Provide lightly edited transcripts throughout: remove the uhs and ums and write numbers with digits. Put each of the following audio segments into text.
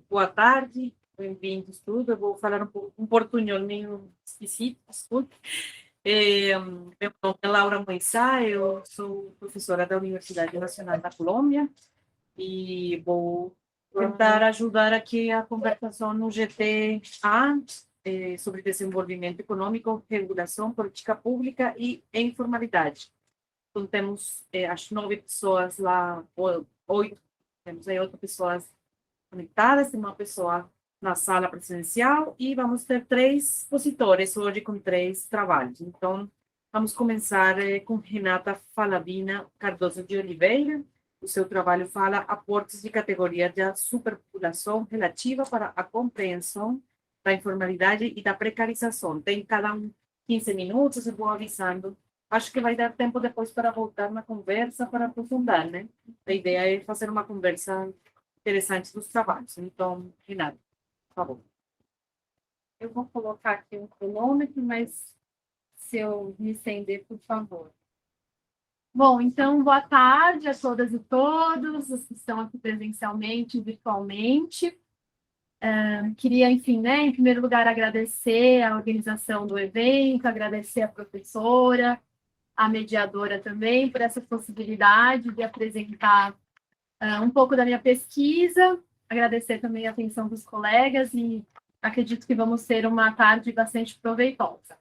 Boa tarde, bem-vindos tudo. Eu vou falar um portunhol meio esquisito, desculpe. Meu nome é Laura Moissá, eu sou professora da Universidade Nacional da Colômbia e vou tentar ajudar aqui a conversação no GTA sobre desenvolvimento econômico, regulação, política pública e informalidade. Então, temos, acho, 9 pessoas lá, ou 8, temos aí 8 pessoas conectadas, tem uma pessoa na sala presencial e vamos ter 3 expositores hoje com 3 trabalhos. Então, vamos começar com Renata Falavina Cardoso de Oliveira. O seu trabalho fala aportes de categoria de superpopulação relativa para a compreensão da informalidade e da precarização. Tem cada 15 minutos, eu vou avisando. Acho que vai dar tempo depois para voltar na conversa, para aprofundar, né? A ideia é fazer uma conversa interessante dos trabalhos. Então, Renata, por favor. Eu vou colocar aqui um cronômetro, mas se eu me estender, por favor. Bom, então, boa tarde a todas e todos, os que estão aqui presencialmente e virtualmente. Queria, enfim, né, em primeiro lugar, agradecer a organização do evento, agradecer a professora, a mediadora também, por essa possibilidade de apresentar um pouco da minha pesquisa, agradecer também a atenção dos colegas e acredito que vamos ter uma tarde bastante proveitosa.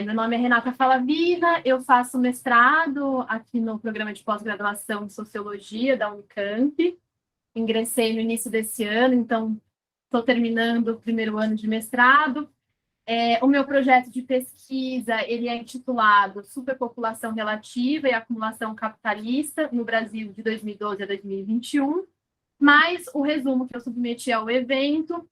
Meu nome é Renata Falavina, eu faço mestrado aqui no programa de pós-graduação em Sociologia da Unicamp, ingressei no início desse ano, então estou terminando o primeiro ano de mestrado. O meu projeto de pesquisa ele é intitulado Superpopulação Relativa e Acumulação Capitalista no Brasil de 2012 a 2021, mas o resumo que eu submeti ao evento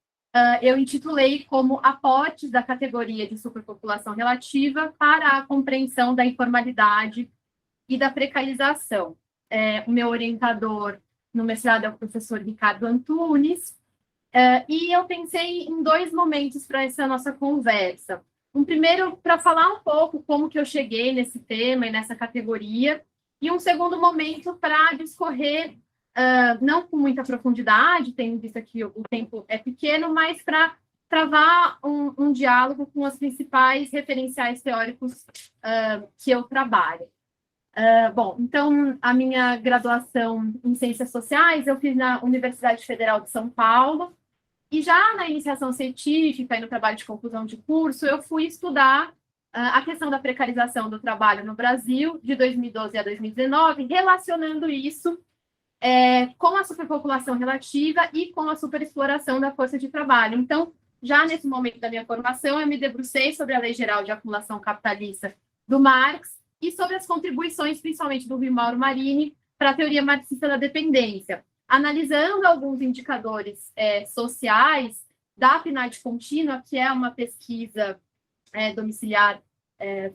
eu intitulei como Aportes da categoria de superpopulação relativa para a compreensão da informalidade e da precarização. O meu orientador no mestrado é o professor Ricardo Antunes, e eu pensei em 2 momentos para essa nossa conversa. Um primeiro, para falar um pouco como que eu cheguei nesse tema e nessa categoria, e um segundo momento para discorrer, não com muita profundidade, tendo visto que o tempo é pequeno, mas para travar um diálogo com os principais referenciais teóricos que eu trabalho. Bom, então, a minha graduação em Ciências Sociais eu fiz na Universidade Federal de São Paulo, e já na iniciação científica e no trabalho de conclusão de curso, eu fui estudar a questão da precarização do trabalho no Brasil, de 2012 a 2019, relacionando isso com a superpopulação relativa e com a superexploração da força de trabalho. Então, já nesse momento da minha formação, eu me debrucei sobre a Lei Geral de Acumulação Capitalista do Marx e sobre as contribuições, principalmente do Rui Mauro Marini, para a teoria marxista da dependência, analisando alguns indicadores sociais da PNAD contínua, que é uma pesquisa domiciliar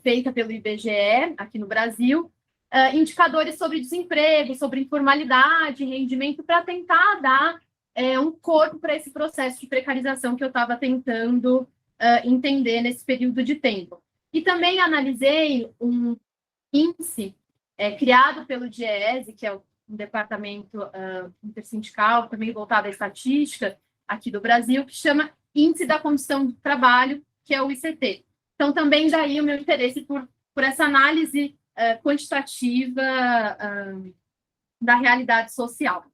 feita pelo IBGE aqui no Brasil, indicadores sobre desemprego, sobre informalidade, rendimento, para tentar dar um corpo para esse processo de precarização que eu estava tentando entender nesse período de tempo. E também analisei um índice criado pelo DIEESE, que é um departamento intersindical, também voltado à estatística aqui do Brasil, que chama Índice da Condição do Trabalho, que é o ICT. Então, também daí o meu interesse por essa análise quantitativa da realidade social.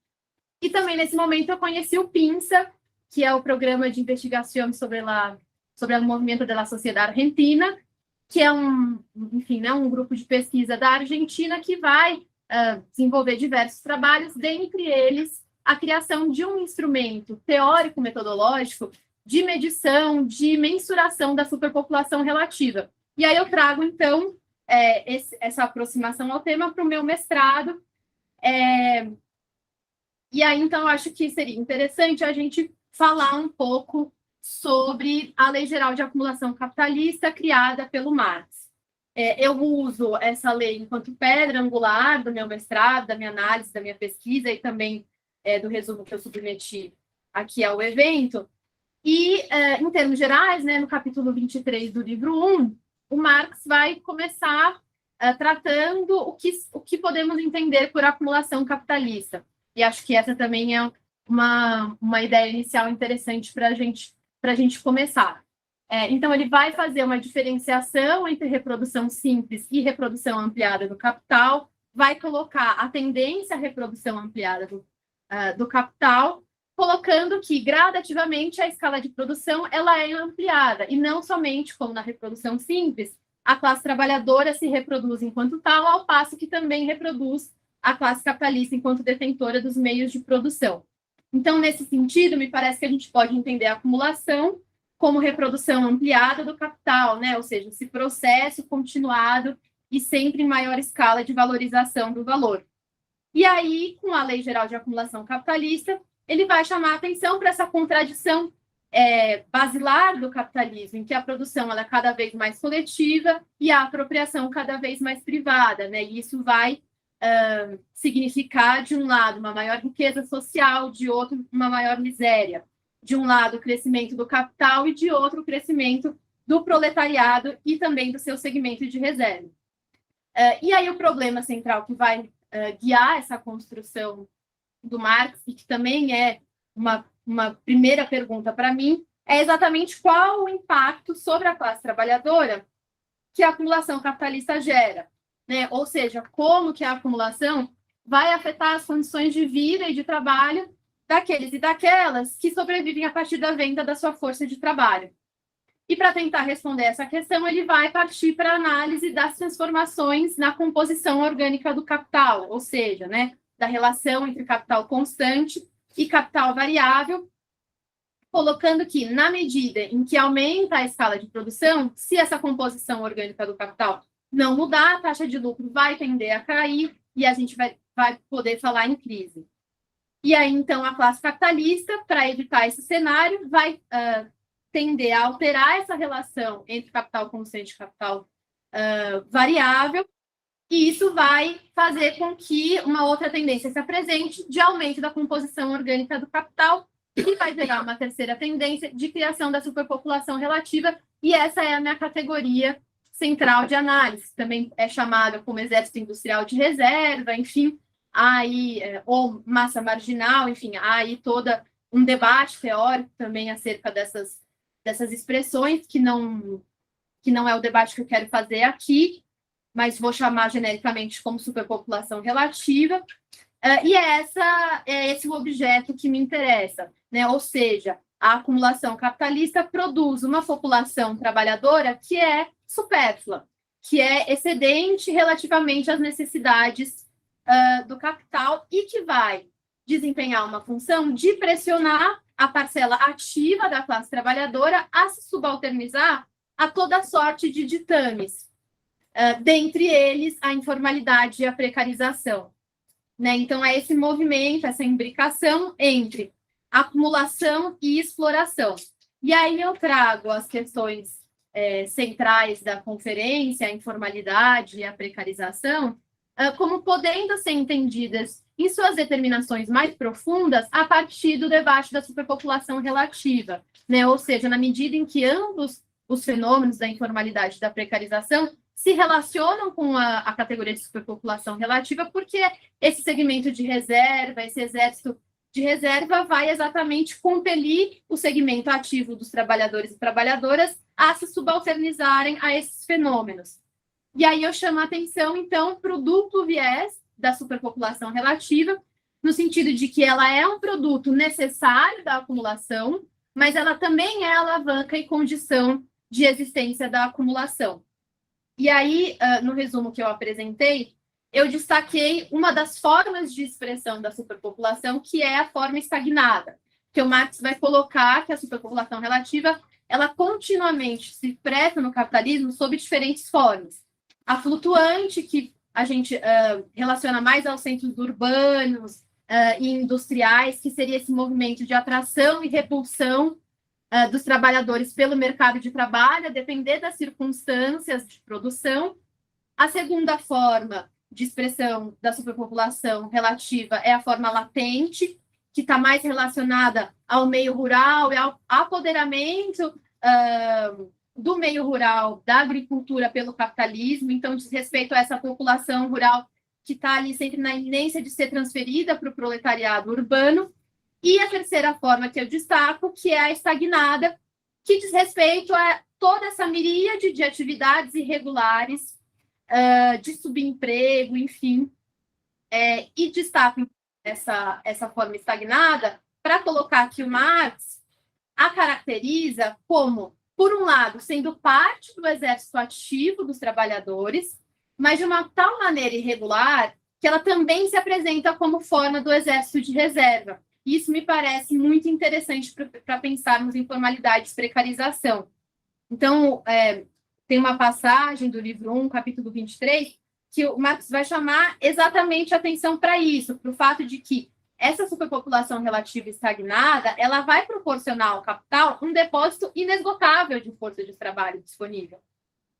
E também, nesse momento, eu conheci o PINSA, que é o Programa de Investigação sobre o Movimento da Sociedade Argentina, que é um grupo de pesquisa da Argentina que vai desenvolver diversos trabalhos, dentre eles a criação de um instrumento teórico-metodológico de medição, de mensuração da superpopulação relativa. E aí eu trago, então, essa aproximação ao tema para o meu mestrado. E aí, então, eu acho que seria interessante a gente falar um pouco sobre a Lei Geral de Acumulação Capitalista criada pelo Marx. Eu uso essa lei enquanto pedra angular do meu mestrado, da minha análise, da minha pesquisa e também do resumo que eu submeti aqui ao evento. E, em termos gerais, né, no capítulo 23 do livro 1, o Marx vai começar tratando o que podemos entender por acumulação capitalista. E acho que essa também é uma ideia inicial interessante para a gente começar. Então, ele vai fazer uma diferenciação entre reprodução simples e reprodução ampliada do capital, vai colocar a tendência à reprodução ampliada do capital, colocando que, gradativamente, a escala de produção ela é ampliada, e não somente, como na reprodução simples, a classe trabalhadora se reproduz enquanto tal, ao passo que também reproduz a classe capitalista enquanto detentora dos meios de produção. Então, nesse sentido, me parece que a gente pode entender a acumulação como reprodução ampliada do capital, né? Ou seja, esse processo continuado e sempre em maior escala de valorização do valor. E aí, com a Lei Geral de Acumulação Capitalista, ele vai chamar a atenção para essa contradição basilar do capitalismo, em que a produção ela é cada vez mais coletiva e a apropriação cada vez mais privada, né? E isso vai significar, de um lado, uma maior riqueza social, de outro, uma maior miséria. De um lado, o crescimento do capital e, de outro, o crescimento do proletariado e também do seu segmento de reserva. E aí, o problema central que vai guiar essa construção do Marx, e que também é uma primeira pergunta para mim, é exatamente qual o impacto sobre a classe trabalhadora que a acumulação capitalista gera, né? Ou seja, como que a acumulação vai afetar as condições de vida e de trabalho daqueles e daquelas que sobrevivem a partir da venda da sua força de trabalho. E para tentar responder essa questão, ele vai partir para a análise das transformações na composição orgânica do capital, ou seja, né, da relação entre capital constante e capital variável, colocando que, na medida em que aumenta a escala de produção, se essa composição orgânica do capital não mudar, a taxa de lucro vai tender a cair e a gente vai poder falar em crise. E aí, então, a classe capitalista, para evitar esse cenário, vai tender a alterar essa relação entre capital constante e capital variável, e isso vai fazer com que uma outra tendência se apresente de aumento da composição orgânica do capital, que vai gerar uma terceira tendência de criação da superpopulação relativa, e essa é a minha categoria central de análise, também é chamada como exército industrial de reserva, enfim, aí, ou massa marginal, enfim, há aí todo um debate teórico também acerca dessas expressões, que não é o debate que eu quero fazer aqui, mas vou chamar genericamente como superpopulação relativa, e é esse o objeto que me interessa, né? Ou seja, a acumulação capitalista produz uma população trabalhadora que é supérflua, que é excedente relativamente às necessidades do capital e que vai desempenhar uma função de pressionar a parcela ativa da classe trabalhadora a se subalternizar a toda sorte de ditames, dentre eles a informalidade e a precarização. Né? Então, é esse movimento, essa imbricação entre acumulação e exploração. E aí eu trago as questões centrais da conferência, a informalidade e a precarização, como podendo ser entendidas em suas determinações mais profundas a partir do debate da superpopulação relativa, né? Ou seja, na medida em que ambos os fenômenos da informalidade e da precarização se relacionam com a categoria de superpopulação relativa, porque esse segmento de reserva, esse exército de reserva vai exatamente compelir o segmento ativo dos trabalhadores e trabalhadoras a se subalternizarem a esses fenômenos. E aí eu chamo a atenção, então, para o duplo viés da superpopulação relativa, no sentido de que ela é um produto necessário da acumulação, mas ela também é alavanca e condição de existência da acumulação. E aí, no resumo que eu apresentei, eu destaquei uma das formas de expressão da superpopulação, que é a forma estagnada, que o Marx vai colocar que a superpopulação relativa, ela continuamente se expressa no capitalismo sob diferentes formas. A flutuante, que a gente relaciona mais aos centros urbanos e industriais, que seria esse movimento de atração e repulsão dos trabalhadores pelo mercado de trabalho, a depender das circunstâncias de produção. A segunda forma de expressão da superpopulação relativa é a forma latente, que está mais relacionada ao meio rural e ao apoderamento do meio rural, da agricultura pelo capitalismo. Então, diz respeito a essa população rural que está ali sempre na iminência de ser transferida para o proletariado urbano. E a terceira forma que eu destaco, que é a estagnada, que diz respeito a toda essa miríade de atividades irregulares, de subemprego, enfim, e destaco essa forma estagnada para colocar que o Marx a caracteriza como, por um lado, sendo parte do exército ativo dos trabalhadores, mas de uma tal maneira irregular que ela também se apresenta como forma do exército de reserva. Isso me parece muito interessante para pensarmos em formalidades de precarização. Então, tem uma passagem do livro 1, capítulo 23, que o Marx vai chamar exatamente a atenção para isso, para o fato de que essa superpopulação relativa estagnada, ela vai proporcionar ao capital um depósito inesgotável de força de trabalho disponível.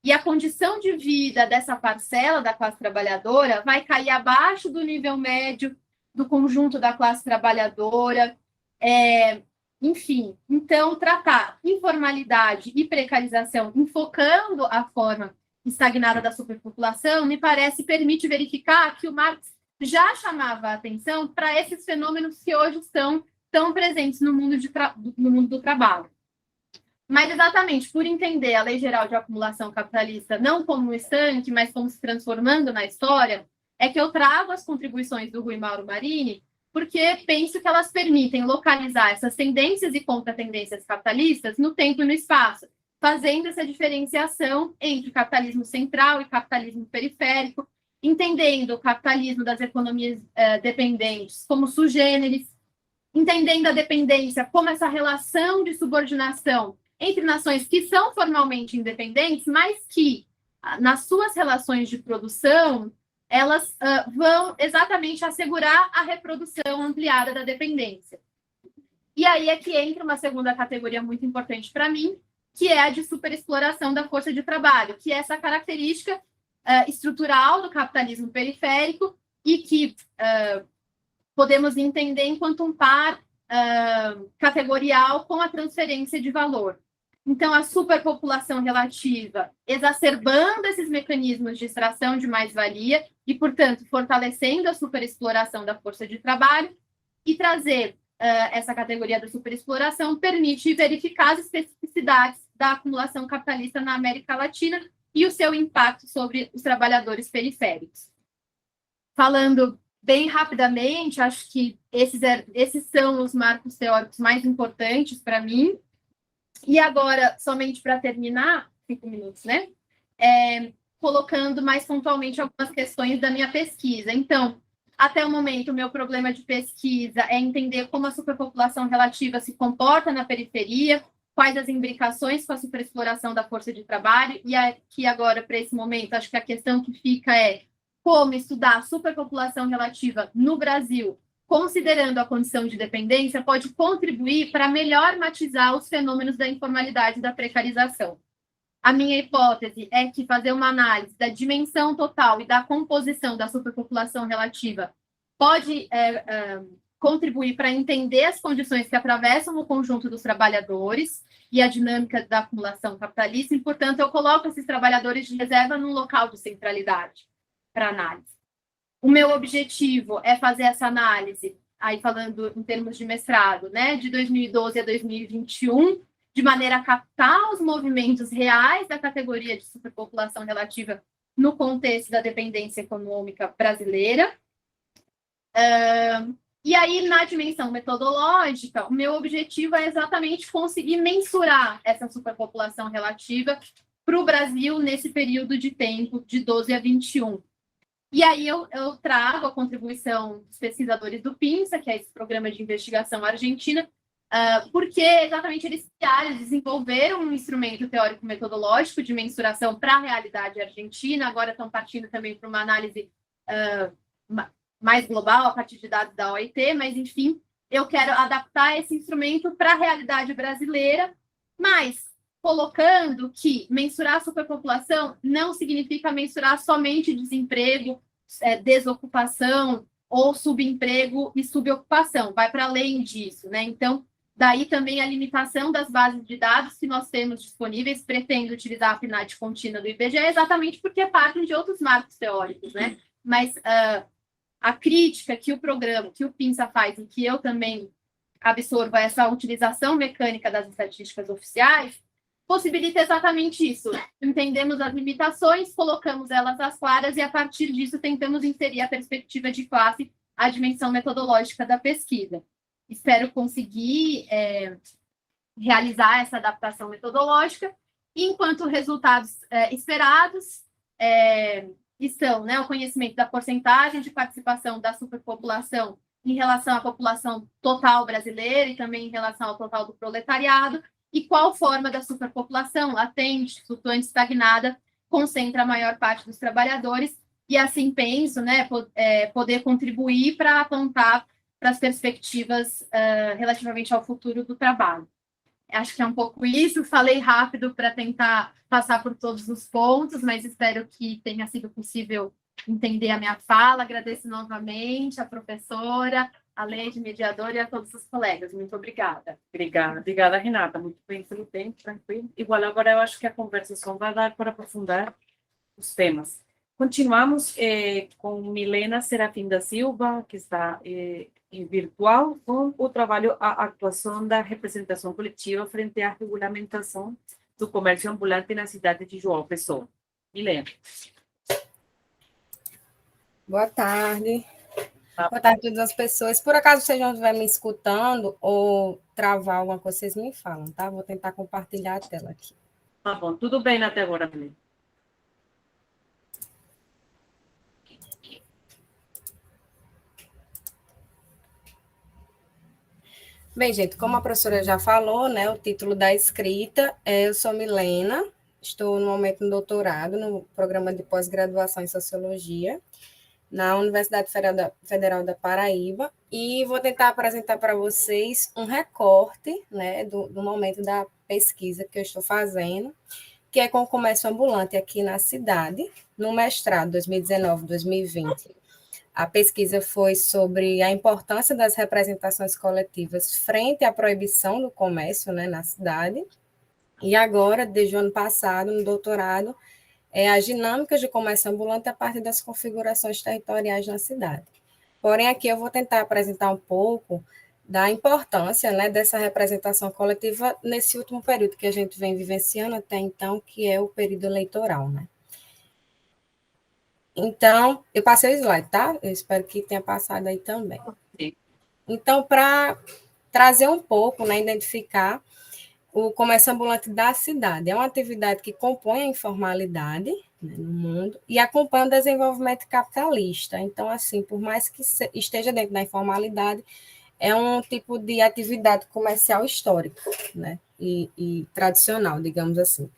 E a condição de vida dessa parcela da classe trabalhadora vai cair abaixo do nível médio do conjunto da classe trabalhadora. Enfim, então, tratar informalidade e precarização, enfocando a forma estagnada da superpopulação, me parece permite verificar que o Marx já chamava a atenção para esses fenômenos que hoje estão tão presentes no mundo do trabalho. Mas exatamente por entender a Lei Geral de Acumulação Capitalista não como um estanque, mas como se transformando na história, é que eu trago as contribuições do Rui Mauro Marini, porque penso que elas permitem localizar essas tendências e contratendências capitalistas no tempo e no espaço, fazendo essa diferenciação entre capitalismo central e capitalismo periférico, entendendo o capitalismo das economias dependentes como sugêneres, entendendo a dependência como essa relação de subordinação entre nações que são formalmente independentes, mas que, nas suas relações de produção, elas vão exatamente assegurar a reprodução ampliada da dependência. E aí é que entra uma segunda categoria muito importante para mim, que é a de superexploração da força de trabalho, que é essa característica estrutural do capitalismo periférico e que podemos entender enquanto um par categorial com a transferência de valor. Então, a superpopulação relativa exacerbando esses mecanismos de extração de mais-valia e, portanto, fortalecendo a superexploração da força de trabalho, e trazer essa categoria da superexploração permite verificar as especificidades da acumulação capitalista na América Latina e o seu impacto sobre os trabalhadores periféricos. Falando bem rapidamente, acho que esses são os marcos teóricos mais importantes para mim. E agora, somente para terminar, 5 minutos, né? Colocando mais pontualmente algumas questões da minha pesquisa. Então, até o momento, o meu problema de pesquisa é entender como a superpopulação relativa se comporta na periferia, quais as imbricações com a superexploração da força de trabalho, e aqui agora, para esse momento, acho que a questão que fica é como estudar a superpopulação relativa no Brasil, considerando a condição de dependência, pode contribuir para melhor matizar os fenômenos da informalidade e da precarização. A minha hipótese é que fazer uma análise da dimensão total e da composição da superpopulação relativa pode contribuir para entender as condições que atravessam o conjunto dos trabalhadores e a dinâmica da acumulação capitalista, e, portanto, eu coloco esses trabalhadores de reserva num local de centralidade para análise. O meu objetivo é fazer essa análise, aí falando em termos de mestrado, né, de 2012 a 2021, de maneira a captar os movimentos reais da categoria de superpopulação relativa no contexto da dependência econômica brasileira. E aí, na dimensão metodológica, o meu objetivo é exatamente conseguir mensurar essa superpopulação relativa para o Brasil nesse período de tempo de 12 a 21. E aí eu trago a contribuição dos pesquisadores do PINSA, que é esse programa de investigação argentina, porque exatamente eles desenvolveram um instrumento teórico-metodológico de mensuração para a realidade argentina, agora estão partindo também para uma análise mais global, a partir de dados da OIT, mas, enfim, eu quero adaptar esse instrumento para a realidade brasileira, mas colocando que mensurar a superpopulação não significa mensurar somente desemprego, desocupação ou subemprego e subocupação, vai para além disso, né? Então, daí também a limitação das bases de dados que nós temos disponíveis, pretendo utilizar a PNAD contínua do IBGE, exatamente porque partem de outros marcos teóricos, né? Mas a crítica que o programa, que o PINSA faz, e que eu também absorva essa utilização mecânica das estatísticas oficiais, possibilita exatamente isso. Entendemos as limitações, colocamos elas às claras e, a partir disso, tentamos inserir a perspectiva de classe, a dimensão metodológica da pesquisa. Espero conseguir realizar essa adaptação metodológica, e enquanto resultados esperados estão, né, o conhecimento da porcentagem de participação da superpopulação em relação à população total brasileira e também em relação ao total do proletariado, e qual forma da superpopulação, latente, flutuante, estagnada, concentra a maior parte dos trabalhadores, e assim penso, né, poder contribuir para apontar para as perspectivas relativamente ao futuro do trabalho. Acho que é um pouco isso, falei rápido para tentar passar por todos os pontos, mas espero que tenha sido possível entender a minha fala. Agradeço novamente a professora, a Leide, mediadora, e a todos os colegas. Muito obrigada. Obrigada, Renata. Muito bem pelo tempo, tranquilo. Igual agora eu acho que a conversação vai dar para aprofundar os temas. Continuamos com Milena Serafim da Silva, que está em virtual, com o trabalho A Atuação da Representação Coletiva frente à regulamentação do comércio ambulante na cidade de João Pessoa. Milena. Boa tarde. Boa tarde a todas as pessoas. Por acaso vocês não estiverem me escutando ou travar alguma coisa, vocês me falam, tá? Vou tentar compartilhar a tela aqui. Tá bom, tudo bem até agora, Milena. Bem, gente, como a professora já falou, né, o título da escrita eu sou Milena, estou no momento no doutorado no programa de pós-graduação em Sociologia na Universidade Federal da Paraíba, e vou tentar apresentar para vocês um recorte, né, do momento da pesquisa que eu estou fazendo, que é com o comércio ambulante aqui na cidade, no mestrado 2019-2020. A pesquisa foi sobre a importância das representações coletivas frente à proibição do comércio, né, na cidade. E agora, desde o ano passado, no doutorado, as dinâmicas de comércio ambulante a partir das configurações territoriais na cidade. Porém, aqui eu vou tentar apresentar um pouco da importância, né, dessa representação coletiva nesse último período que a gente vem vivenciando até então, que é o período eleitoral, né? Então, eu passei o slide, tá? Eu espero que tenha passado aí também. Sim. Então, para trazer um pouco, né, identificar o comércio ambulante da cidade. É uma atividade que compõe a informalidade, né, no mundo e acompanha o desenvolvimento capitalista. Então, assim, por mais que esteja dentro da informalidade, é um tipo de atividade comercial histórica, né, e tradicional, digamos assim.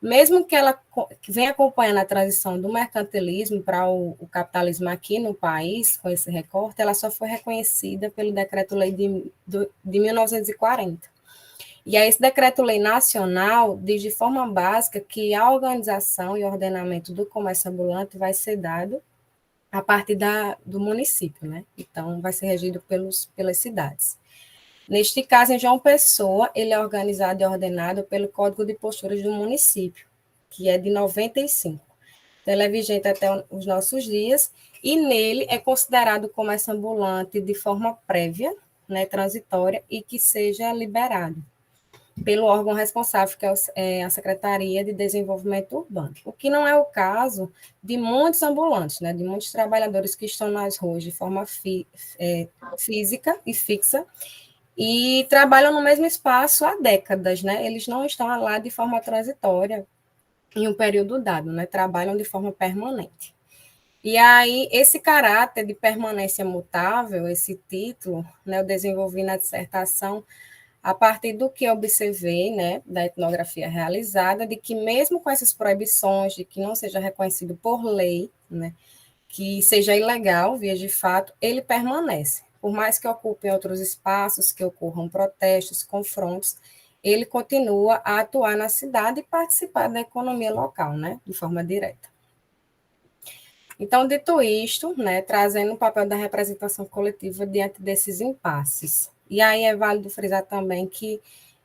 Mesmo que ela venha acompanhando a transição do mercantilismo para o capitalismo aqui no país, com esse recorte, ela só foi reconhecida pelo Decreto-Lei de 1940. E aí esse Decreto-Lei Nacional diz de forma básica que a organização e ordenamento do comércio ambulante vai ser dado a partir do município, né? Então, vai ser regido pelas cidades. Neste caso, em João Pessoa, ele é organizado e ordenado pelo Código de Posturas do município, que é de 95. Então, ele é vigente até os nossos dias, e nele é considerado comércio ambulante de forma prévia, né, transitória, e que seja liberado pelo órgão responsável, que é a Secretaria de Desenvolvimento Urbano. O que não é o caso de muitos ambulantes, né, de muitos trabalhadores que estão nas ruas de forma física e fixa, e trabalham no mesmo espaço há décadas, né? Eles não estão lá de forma transitória em um período dado, né? Trabalham de forma permanente. E aí, esse caráter de permanência mutável, esse título, né, eu desenvolvi na dissertação a partir do que observei, né, da etnografia realizada, de que mesmo com essas proibições, de que não seja reconhecido por lei, né, que seja ilegal, via de fato, ele permanece. Por mais que ocupe outros espaços, que ocorram protestos, confrontos, ele continua a atuar na cidade e participar da economia local, né, de forma direta. Então, dito isto, né, trazendo o papel da representação coletiva diante desses impasses. E aí é válido frisar também que,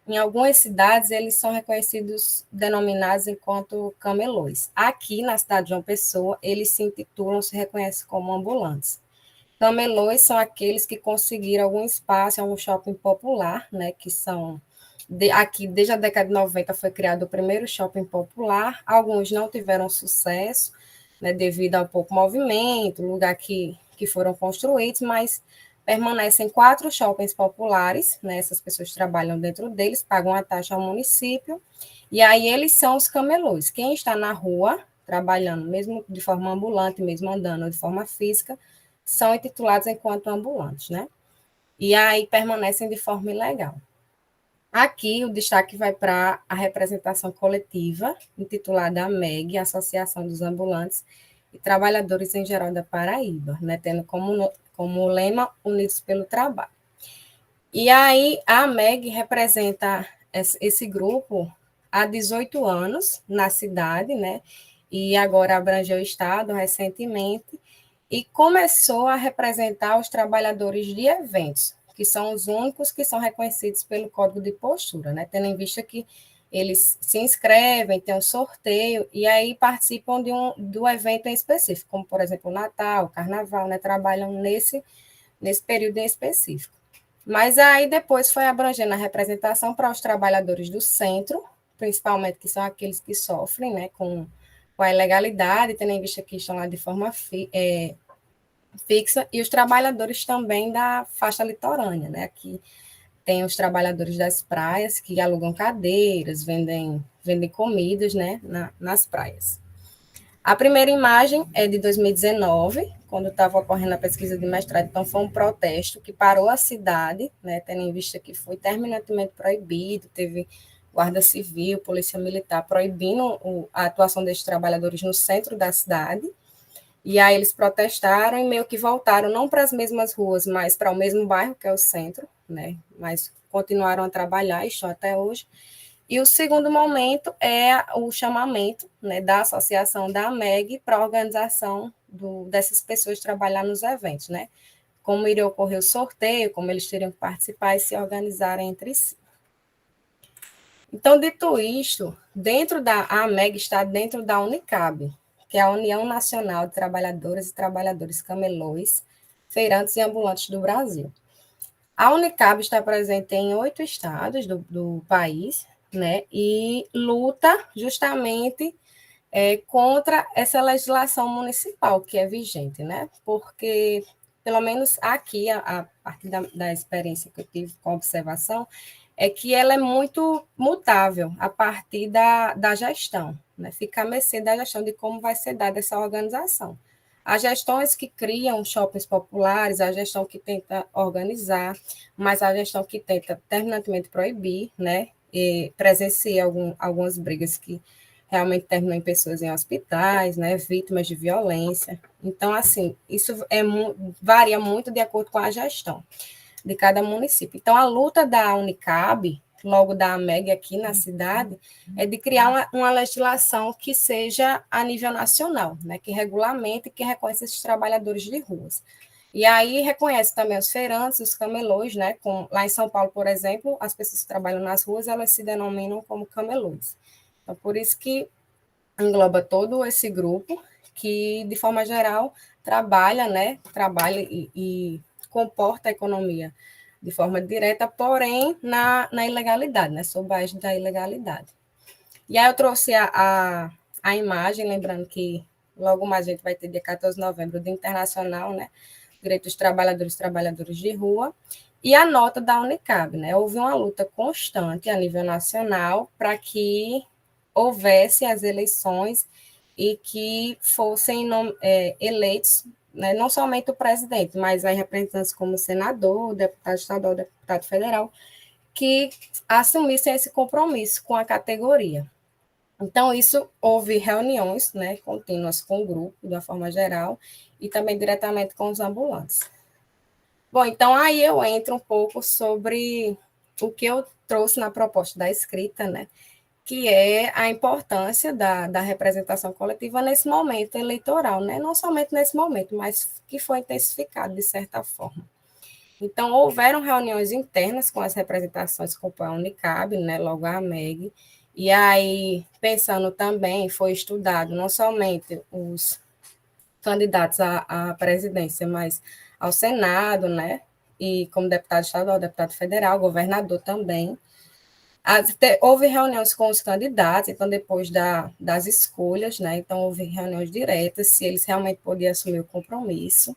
em algumas cidades, eles são reconhecidos, denominados enquanto camelôs. Aqui, na cidade de João Pessoa, eles se intitulam, se reconhecem como ambulantes. Camelôs são aqueles que conseguiram algum espaço, algum shopping popular, né, que são aqui, desde a década de 90 foi criado o primeiro shopping popular, alguns não tiveram sucesso, né, devido ao pouco movimento, lugar que foram construídos, mas permanecem 4 shoppings populares, né, essas pessoas trabalham dentro deles, pagam a taxa ao município, e aí eles são os camelôs. Quem está na rua, trabalhando, mesmo de forma ambulante, mesmo andando de forma física, são intitulados enquanto ambulantes, né? E aí permanecem de forma ilegal. Aqui o destaque vai para a representação coletiva, intitulada AMEG, Associação dos Ambulantes e Trabalhadores em Geral da Paraíba, né, tendo como lema Unidos pelo Trabalho. E aí a AMEG representa esse grupo há 18 anos na cidade, né, e agora abrangeu o estado recentemente, e começou a representar os trabalhadores de eventos, que são os únicos que são reconhecidos pelo Código de Postura, né? Tendo em vista que eles se inscrevem, tem um sorteio, e aí participam do evento em específico, como, por exemplo, o Natal, o Carnaval, né? Trabalham nesse período em específico. Mas aí depois foi abrangendo a representação para os trabalhadores do centro, principalmente, que são aqueles que sofrem, né, com a ilegalidade, tendo em vista que estão lá de forma fixa, e os trabalhadores também da faixa litorânea, né? Aqui tem os trabalhadores das praias que alugam cadeiras, vendem comidas, né, nas praias. A primeira imagem é de 2019, quando estava ocorrendo a pesquisa de mestrado, então foi um protesto que parou a cidade, né, tendo em vista que foi terminantemente proibido, teve guarda civil, polícia militar proibindo a atuação desses trabalhadores no centro da cidade, e aí eles protestaram e meio que voltaram, não para as mesmas ruas, mas para o mesmo bairro, que é o centro, né? Mas continuaram a trabalhar e estão até hoje. E o segundo momento é o chamamento, né, da associação da AMEG para a organização dessas pessoas trabalhar nos eventos, né? Como iria ocorrer o sorteio, como eles teriam que participar e se organizarem entre si. Então, dito isto, a AMEG está dentro da Unicab, que é a União Nacional de Trabalhadoras e Trabalhadores Camelôs, Feirantes e Ambulantes do Brasil. A Unicab está presente em 8 estados do país, né, e luta justamente contra essa legislação municipal que é vigente, né, porque, pelo menos aqui, a partir da experiência que eu tive com a observação, é que ela é muito mutável a partir da gestão, né? Fica à mercê da gestão de como vai ser dada essa organização. As gestões que criam shoppings populares, a gestão que tenta organizar, mas a gestão que tenta terminantemente proibir, né? E presenciei algumas brigas que realmente terminam em pessoas em hospitais, né? Vítimas de violência. Então, assim, isso varia muito de acordo com a gestão de cada município. Então, a luta da Unicab, logo da AMEG aqui na cidade, é de criar uma legislação que seja a nível nacional, né, que regulamente e que reconheça esses trabalhadores de ruas. E aí reconhece também os feirantes, os camelôs, né, lá em São Paulo, por exemplo, as pessoas que trabalham nas ruas, elas se denominam como camelôs. Então, por isso que engloba todo esse grupo que, de forma geral, trabalha e comporta a economia de forma direta, porém na ilegalidade, né, sob a égide da ilegalidade. E aí eu trouxe a imagem, lembrando que logo mais a gente vai ter dia 14 de novembro, Dia Internacional, né, Direitos dos Trabalhadores e Trabalhadoras de Rua, e a nota da Unicab, né, houve uma luta constante a nível nacional para que houvesse as eleições e que fossem eleitos, né, não somente o presidente, mas aí representantes como senador, deputado estadual, deputado federal, que assumissem esse compromisso com a categoria. Então, isso houve reuniões, né, contínuas com o grupo, de uma forma geral, e também diretamente com os ambulantes. Bom, então aí eu entro um pouco sobre o que eu trouxe na proposta da escrita, né, que é a importância da representação coletiva nesse momento eleitoral, né? Não somente nesse momento, mas que foi intensificado de certa forma. Então, houveram reuniões internas com as representações com a Unicab, né, logo a AMEG, e aí, pensando também, foi estudado não somente os candidatos à presidência, mas ao Senado, né? E como deputado estadual, deputado federal, governador também. Houve reuniões com os candidatos, então, depois das escolhas, né? Então, houve reuniões diretas, se eles realmente podiam assumir o compromisso.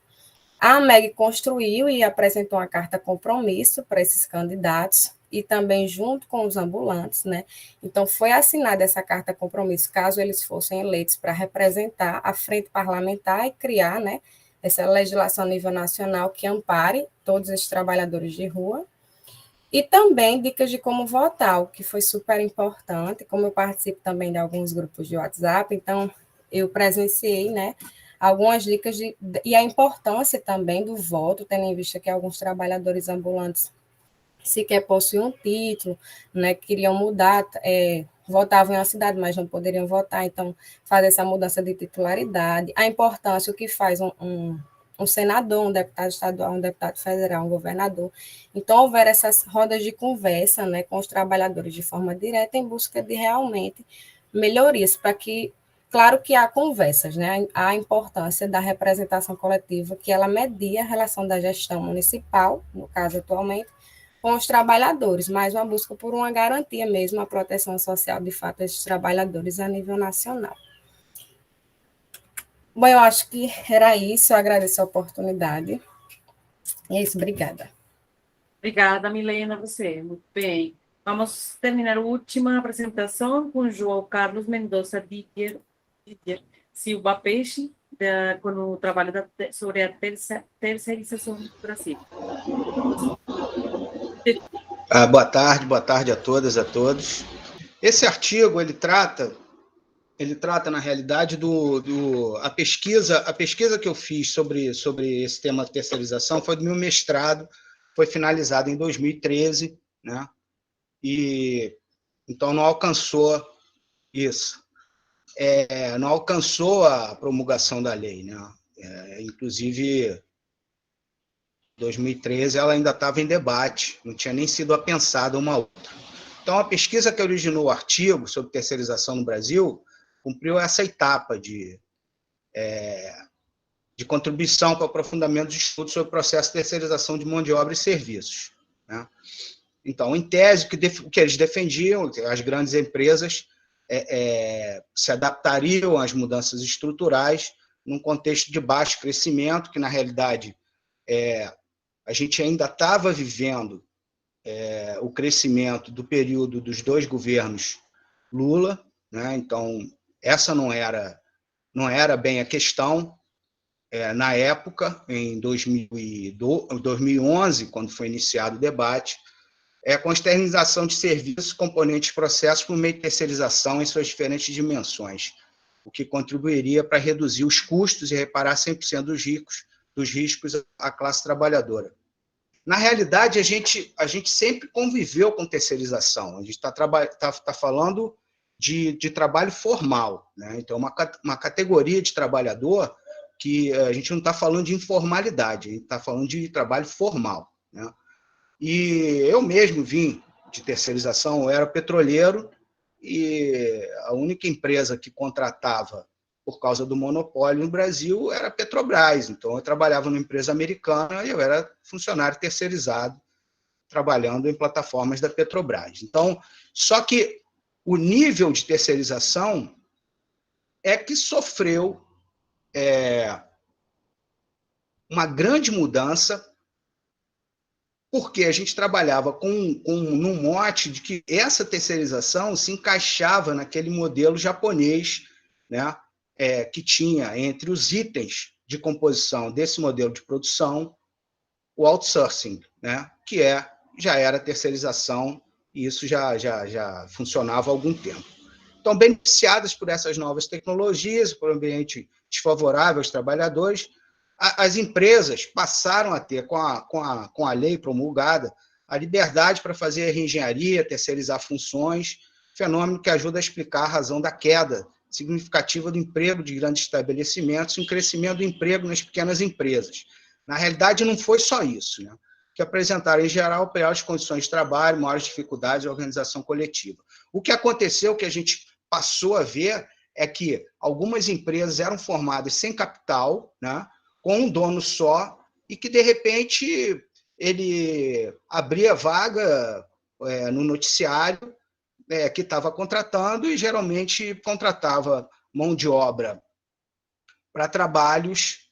A AMEG construiu e apresentou uma carta compromisso para esses candidatos, e também junto com os ambulantes, né? Então, foi assinada essa carta compromisso, caso eles fossem eleitos para representar a frente parlamentar e criar, né, essa legislação a nível nacional que ampare todos esses trabalhadores de rua. E também dicas de como votar, o que foi super importante, como eu participo também de alguns grupos de WhatsApp, então eu presenciei, né, algumas dicas e a importância também do voto, tendo em vista que alguns trabalhadores ambulantes sequer possuíam um título, né, queriam mudar, votavam em uma cidade, mas não poderiam votar, então fazer essa mudança de titularidade, a importância, o que faz um senador, um deputado estadual, um deputado federal, um governador. Então, houveram essas rodas de conversa, né, com os trabalhadores de forma direta em busca de realmente melhorias, para que, claro que há conversas, né, há a importância da representação coletiva, que ela media a relação da gestão municipal, no caso atualmente, com os trabalhadores, mas uma busca por uma garantia mesmo, a proteção social, de fato, desses trabalhadores a nível nacional. Bom, eu acho que era isso, eu agradeço a oportunidade. E é isso, obrigada. Obrigada, Milena, você. Muito bem. Vamos terminar a última apresentação com João Carlos Mendonça Didier Silva Peixe, com o trabalho sobre a terceirização do Brasil. Boa tarde a todas e a todos. Esse artigo, ele trata na realidade a pesquisa que eu fiz sobre esse tema de terceirização foi do meu mestrado, foi finalizado em 2013, né? E então não alcançou isso, não alcançou a promulgação da lei, né? Inclusive, 2013 ela ainda estava em debate, não tinha nem sido apensada uma outra. Então, a pesquisa que originou o artigo sobre terceirização no Brasil cumpriu essa etapa de contribuição para o aprofundamento de estudos sobre o processo de terceirização de mão de obra e serviços, né? Então, em tese, o que eles defendiam, as grandes empresas se adaptariam às mudanças estruturais num contexto de baixo crescimento, que, na realidade, a gente ainda estava vivendo o crescimento do período dos 2 governos Lula, né? Então, essa não era bem a questão. Na época, em 2011, quando foi iniciado o debate, com a externalização de serviços, componentes e processos por meio de terceirização em suas diferentes dimensões, o que contribuiria para reduzir os custos e reparar 100% dos riscos à classe trabalhadora. Na realidade, a gente sempre conviveu com terceirização. A gente está falando de trabalho formal, né? Então, uma categoria de trabalhador que a gente não está falando de informalidade, a gente está falando de trabalho formal, né? E eu mesmo vim de terceirização, eu era petroleiro e a única empresa que contratava por causa do monopólio no Brasil era a Petrobras. Então, eu trabalhava numa empresa americana e eu era funcionário terceirizado, trabalhando em plataformas da Petrobras. Então, só que o nível de terceirização é que sofreu uma grande mudança, porque a gente trabalhava num mote de que essa terceirização se encaixava naquele modelo japonês, né, que tinha entre os itens de composição desse modelo de produção o outsourcing, né, que já era terceirização, e isso já funcionava há algum tempo. Então, beneficiadas por essas novas tecnologias, por um ambiente desfavorável aos trabalhadores, as empresas passaram a ter, com a lei promulgada, a liberdade para fazer reengenharia, terceirizar funções, fenômeno que ajuda a explicar a razão da queda significativa do emprego de grandes estabelecimentos e um crescimento do emprego nas pequenas empresas. Na realidade, não foi só isso, né, que apresentaram, em geral, piores condições de trabalho, maiores dificuldades de organização coletiva. O que aconteceu, que a gente passou a ver, é que algumas empresas eram formadas sem capital, né, com um dono só, e que, de repente, ele abria vaga no noticiário que estava contratando e, geralmente, contratava mão de obra para trabalhos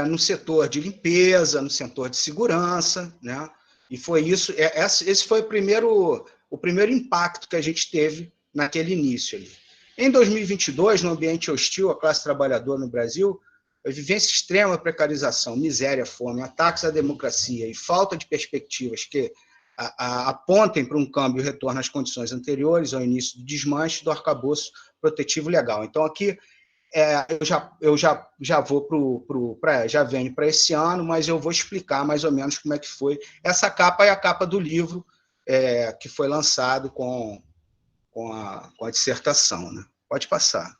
no setor de limpeza, no setor de segurança, né? E foi isso. Esse foi o primeiro impacto que a gente teve naquele início ali. Em 2022, no ambiente hostil à classe trabalhadora no Brasil, a vivência extrema, precarização, miséria, fome, ataques à democracia e falta de perspectivas que apontem para um câmbio e retorno às condições anteriores ao início do desmanche do arcabouço protetivo legal. Então, aqui eu já vou já venho para esse ano, mas eu vou explicar mais ou menos como é que foi. Essa capa é a capa do livro que foi lançado com a dissertação, né? Pode passar.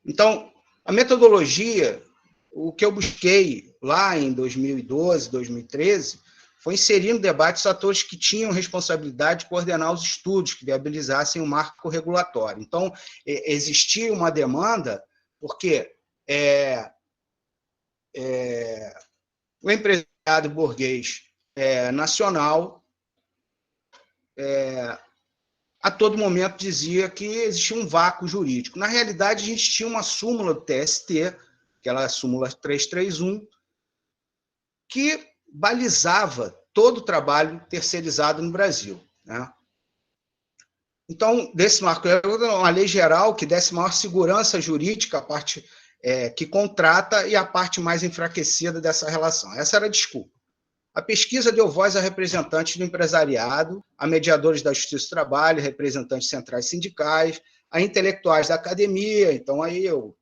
Então, a metodologia, o que eu busquei lá em 2012, 2013, foi inserir no debate os atores que tinham responsabilidade de coordenar os estudos que viabilizassem o marco regulatório. Então, existia uma demanda, porque o empresariado burguês nacional a todo momento dizia que existia um vácuo jurídico. Na realidade, a gente tinha uma súmula do TST, aquela súmula 331, que balizava todo o trabalho terceirizado no Brasil, né? Então, desse marco, uma lei geral que desse maior segurança jurídica à parte que contrata e a parte mais enfraquecida dessa relação. Essa era a desculpa. A pesquisa deu voz a representantes do empresariado, a mediadores da Justiça do Trabalho, representantes centrais sindicais, a intelectuais da academia. Então, aí eu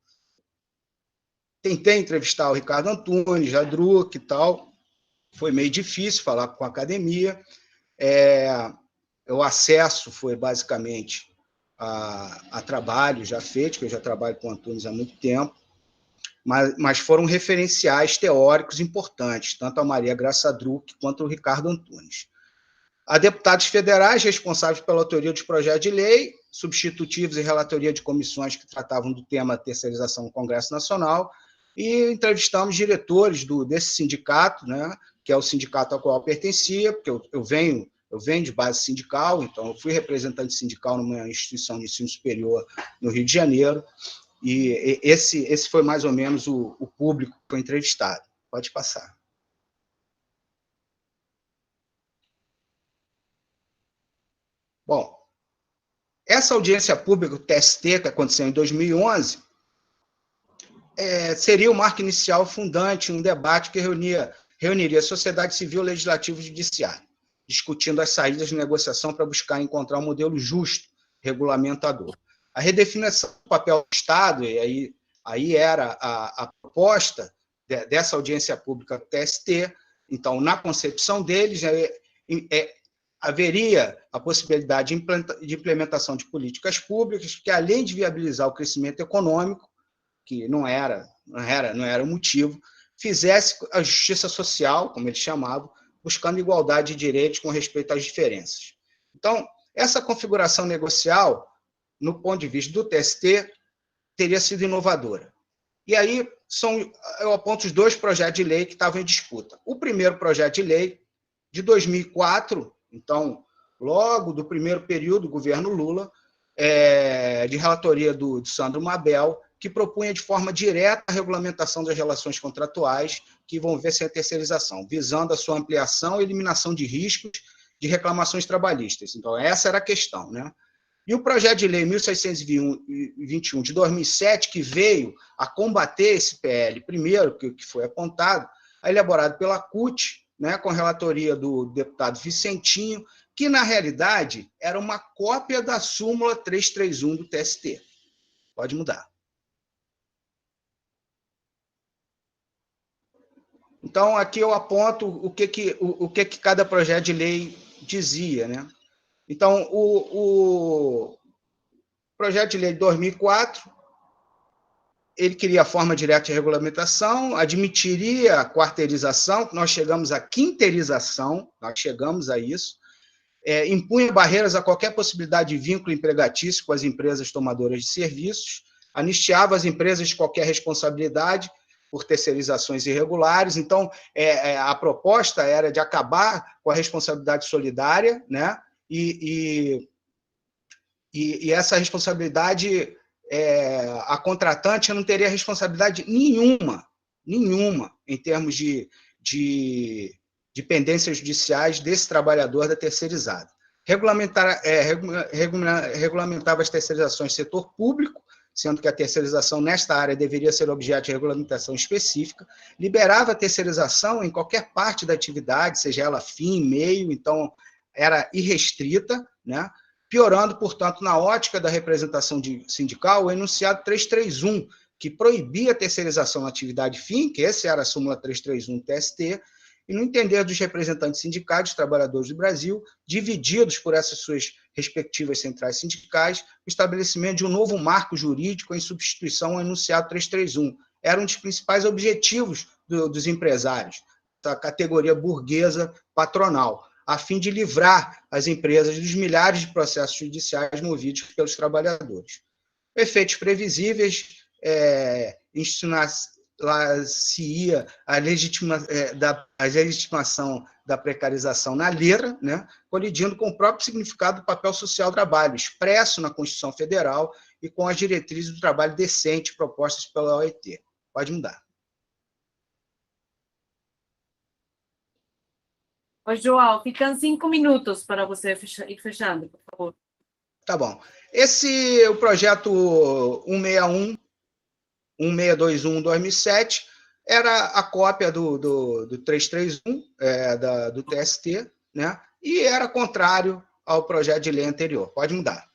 tentei entrevistar o Ricardo Antunes, a Druck e tal. Foi meio difícil falar com a academia. O acesso foi basicamente a trabalho já feito, que eu já trabalho com o Antunes há muito tempo, mas foram referenciais teóricos importantes, tanto a Maria Graça Druck quanto o Ricardo Antunes. Há deputados federais responsáveis pela autoria dos projetos de lei, substitutivos e relatoria de comissões que tratavam do tema terceirização no Congresso Nacional, e entrevistamos diretores desse sindicato, né, que é o sindicato ao qual eu pertencia, porque eu venho de base sindical, então eu fui representante sindical numa instituição de ensino superior no Rio de Janeiro, e esse foi mais ou menos o público que foi entrevistado. Pode passar. Bom, essa audiência pública, o TST, que aconteceu em 2011, seria o marco inicial fundante, um debate que reuniria a sociedade civil, legislativo e judiciário, discutindo as saídas de negociação para buscar encontrar um modelo justo, regulamentador. A redefinição do papel do Estado, e aí era a proposta dessa audiência pública do TST. Então, na concepção deles, haveria a possibilidade de implementação de políticas públicas que, além de viabilizar o crescimento econômico, que não era o motivo, fizesse a justiça social, como eles chamavam, buscando igualdade de direitos com respeito às diferenças. Então, essa configuração negocial, no ponto de vista do TST, teria sido inovadora. E aí eu aponto os dois projetos de lei que estavam em disputa. O primeiro projeto de lei, de 2004, então, logo do primeiro período do governo Lula, de relatoria do Sandro Mabel, que propunha de forma direta a regulamentação das relações contratuais que envolvessem a terceirização, visando a sua ampliação e eliminação de riscos de reclamações trabalhistas. Então, essa era a questão, né? E o projeto de lei 1621 de 2007, que veio a combater esse PL primeiro, que foi apontado, elaborado pela CUT, né, com relatoria do deputado Vicentinho, que, na realidade, era uma cópia da súmula 331 do TST. Pode mudar. Então, aqui eu aponto o que cada projeto de lei dizia, né? Então, o projeto de lei de 2004, ele queria a forma direta de regulamentação, admitiria a quarteirização, nós chegamos à quinteirização, nós chegamos a isso, impunha barreiras a qualquer possibilidade de vínculo empregatício com as empresas tomadoras de serviços, anistiava as empresas de qualquer responsabilidade por terceirizações irregulares. Então, a proposta era de acabar com a responsabilidade solidária, né? E essa responsabilidade, a contratante não teria responsabilidade nenhuma em termos de pendências judiciais desse trabalhador da terceirizada. Regulamentava as terceirizações no setor público, sendo que a terceirização nesta área deveria ser objeto de regulamentação específica, liberava a terceirização em qualquer parte da atividade, seja ela fim, meio, então era irrestrita, né? Piorando, portanto, na ótica da representação sindical, o enunciado 331, que proibia a terceirização na atividade fim, que essa era a súmula 331 do TST, e no entender dos representantes sindicais dos trabalhadores do Brasil, divididos por essas suas respectivas centrais sindicais, o estabelecimento de um novo marco jurídico em substituição ao enunciado 331. Era um dos principais objetivos dos empresários, da categoria burguesa patronal, a fim de livrar as empresas dos milhares de processos judiciais movidos pelos trabalhadores. Efeitos previsíveis, institucionaliza-se-ia a legitimação da precarização na letra, né, colidindo com o próprio significado do papel social do trabalho, expresso na Constituição Federal e com as diretrizes do trabalho decente propostas pela OIT. Pode mudar. Ô, João, ficam 5 minutos para você ir fechando, por favor. Tá bom. Esse é o projeto 1621-2007, era a cópia do 331, do TST, né? E era contrário ao projeto de lei anterior. Pode mudar.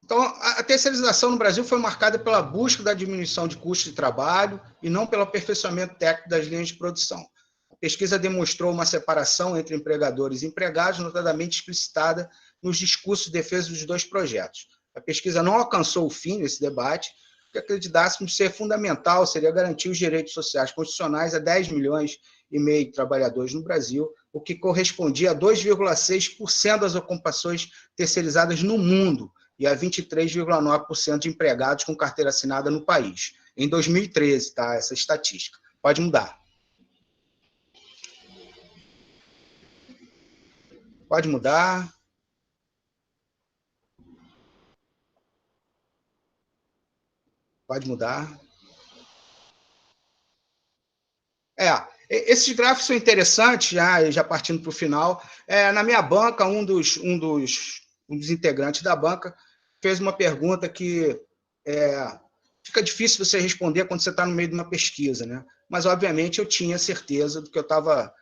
Então, a terceirização no Brasil foi marcada pela busca da diminuição de custos de trabalho e não pelo aperfeiçoamento técnico das linhas de produção. A pesquisa demonstrou uma separação entre empregadores e empregados, notadamente explicitada nos discursos de defesa dos dois projetos. A pesquisa não alcançou o fim desse debate, porque acreditássemos ser fundamental seria garantir os direitos sociais constitucionais a 10 milhões e meio de trabalhadores no Brasil, o que correspondia a 2,6% das ocupações terceirizadas no mundo, e a 23,9% de empregados com carteira assinada no país. Em 2013, tá? Essa estatística. Pode mudar. Pode mudar. Pode mudar. Esses gráficos são interessantes, já partindo para o final. Na minha banca, um dos integrantes da banca fez uma pergunta que fica difícil você responder quando você está no meio de uma pesquisa, né? Mas, obviamente, eu tinha certeza do que eu estava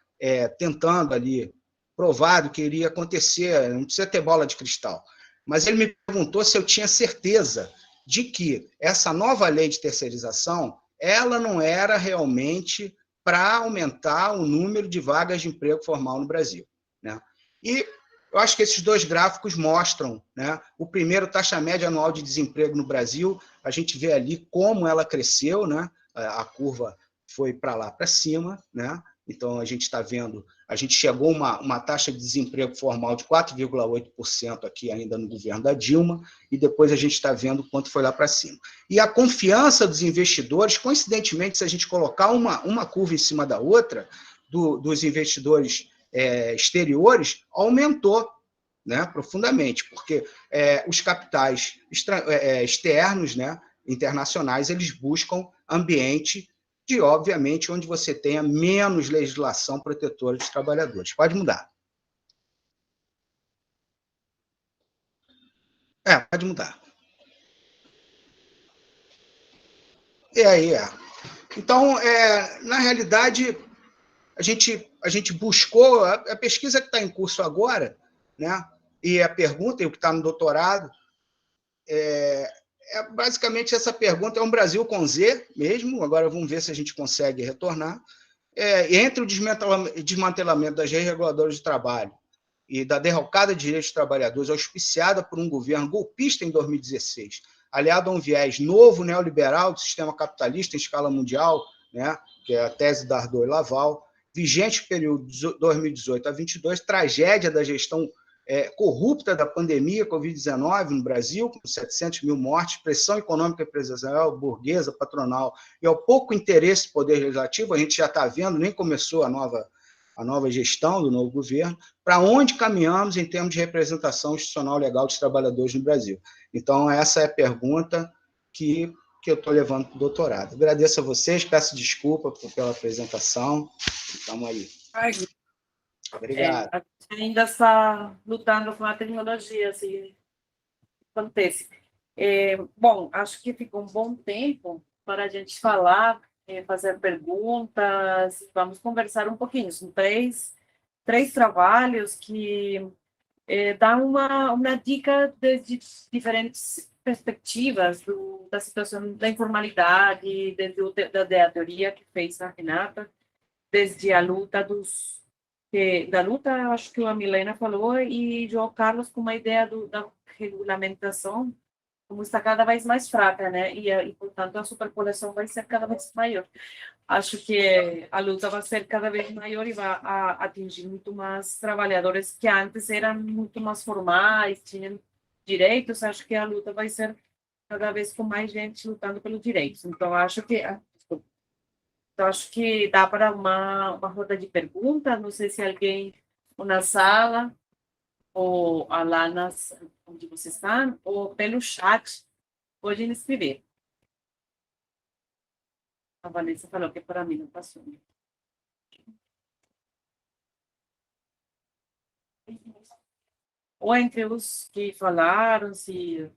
tentando ali, provado que iria acontecer, não precisa ter bola de cristal. Mas ele me perguntou se eu tinha certeza de que essa nova lei de terceirização, ela não era realmente para aumentar o número de vagas de emprego formal no Brasil, né? E eu acho que esses dois gráficos mostram, né? O primeiro, taxa média anual de desemprego no Brasil, a gente vê ali como ela cresceu, né? A curva foi para lá, para cima, né? Então, a gente está vendo, a gente chegou a uma taxa de desemprego formal de 4,8% aqui ainda no governo da Dilma, e depois a gente está vendo quanto foi lá para cima. E a confiança dos investidores, coincidentemente, se a gente colocar uma curva em cima da outra, dos investidores exteriores, aumentou, né, profundamente, porque os capitais externos, né, internacionais, eles buscam ambiente de, obviamente, onde você tenha menos legislação protetora dos trabalhadores. Pode mudar. Pode mudar. E aí, Então, na realidade, a gente buscou, a pesquisa que está em curso agora, né, e a pergunta, e o que está no doutorado, basicamente essa pergunta é um Brasil com Z mesmo, agora vamos ver se a gente consegue retornar, entre o desmantelamento das leis reguladoras de trabalho e da derrocada de direitos dos trabalhadores auspiciada por um governo golpista em 2016, aliado a um viés novo neoliberal do sistema capitalista em escala mundial, né, que é a tese da Ardor e Laval, vigente período 2018 a 22, tragédia da gestão corrupta da pandemia Covid-19 no Brasil, com 700 mil mortes, pressão econômica empresarial, burguesa, patronal, e ao pouco interesse do Poder Legislativo, a gente já está vendo, nem começou a nova gestão do novo governo, para onde caminhamos em termos de representação institucional legal dos trabalhadores no Brasil. Então, essa é a pergunta que eu estou levando para o doutorado. Agradeço a vocês, peço desculpa pela apresentação. Estamos aí. Obrigado. A gente ainda está lutando com a tecnologia, assim, acontece. Bom, acho que ficou um bom tempo para a gente falar, fazer perguntas, vamos conversar um pouquinho. São três trabalhos que dão uma dica de diferentes perspectivas da situação da informalidade, desde da teoria que fez a Renata, desde a luta da luta, acho que a Milena falou, e João Carlos com uma ideia da regulamentação, como está cada vez mais fraca, né? E, portanto, a superpopulação vai ser cada vez maior. Acho que a luta vai ser cada vez maior e vai atingir muito mais trabalhadores que antes eram muito mais formais, tinham direitos. Acho que a luta vai ser cada vez com mais gente lutando pelos direitos. Então, acho que dá para uma roda de perguntas. Não sei se alguém na sala ou lá onde vocês estão, ou pelo chat, podem escrever. A Vanessa falou que para mim não passou. Ou entre os que falaram, se...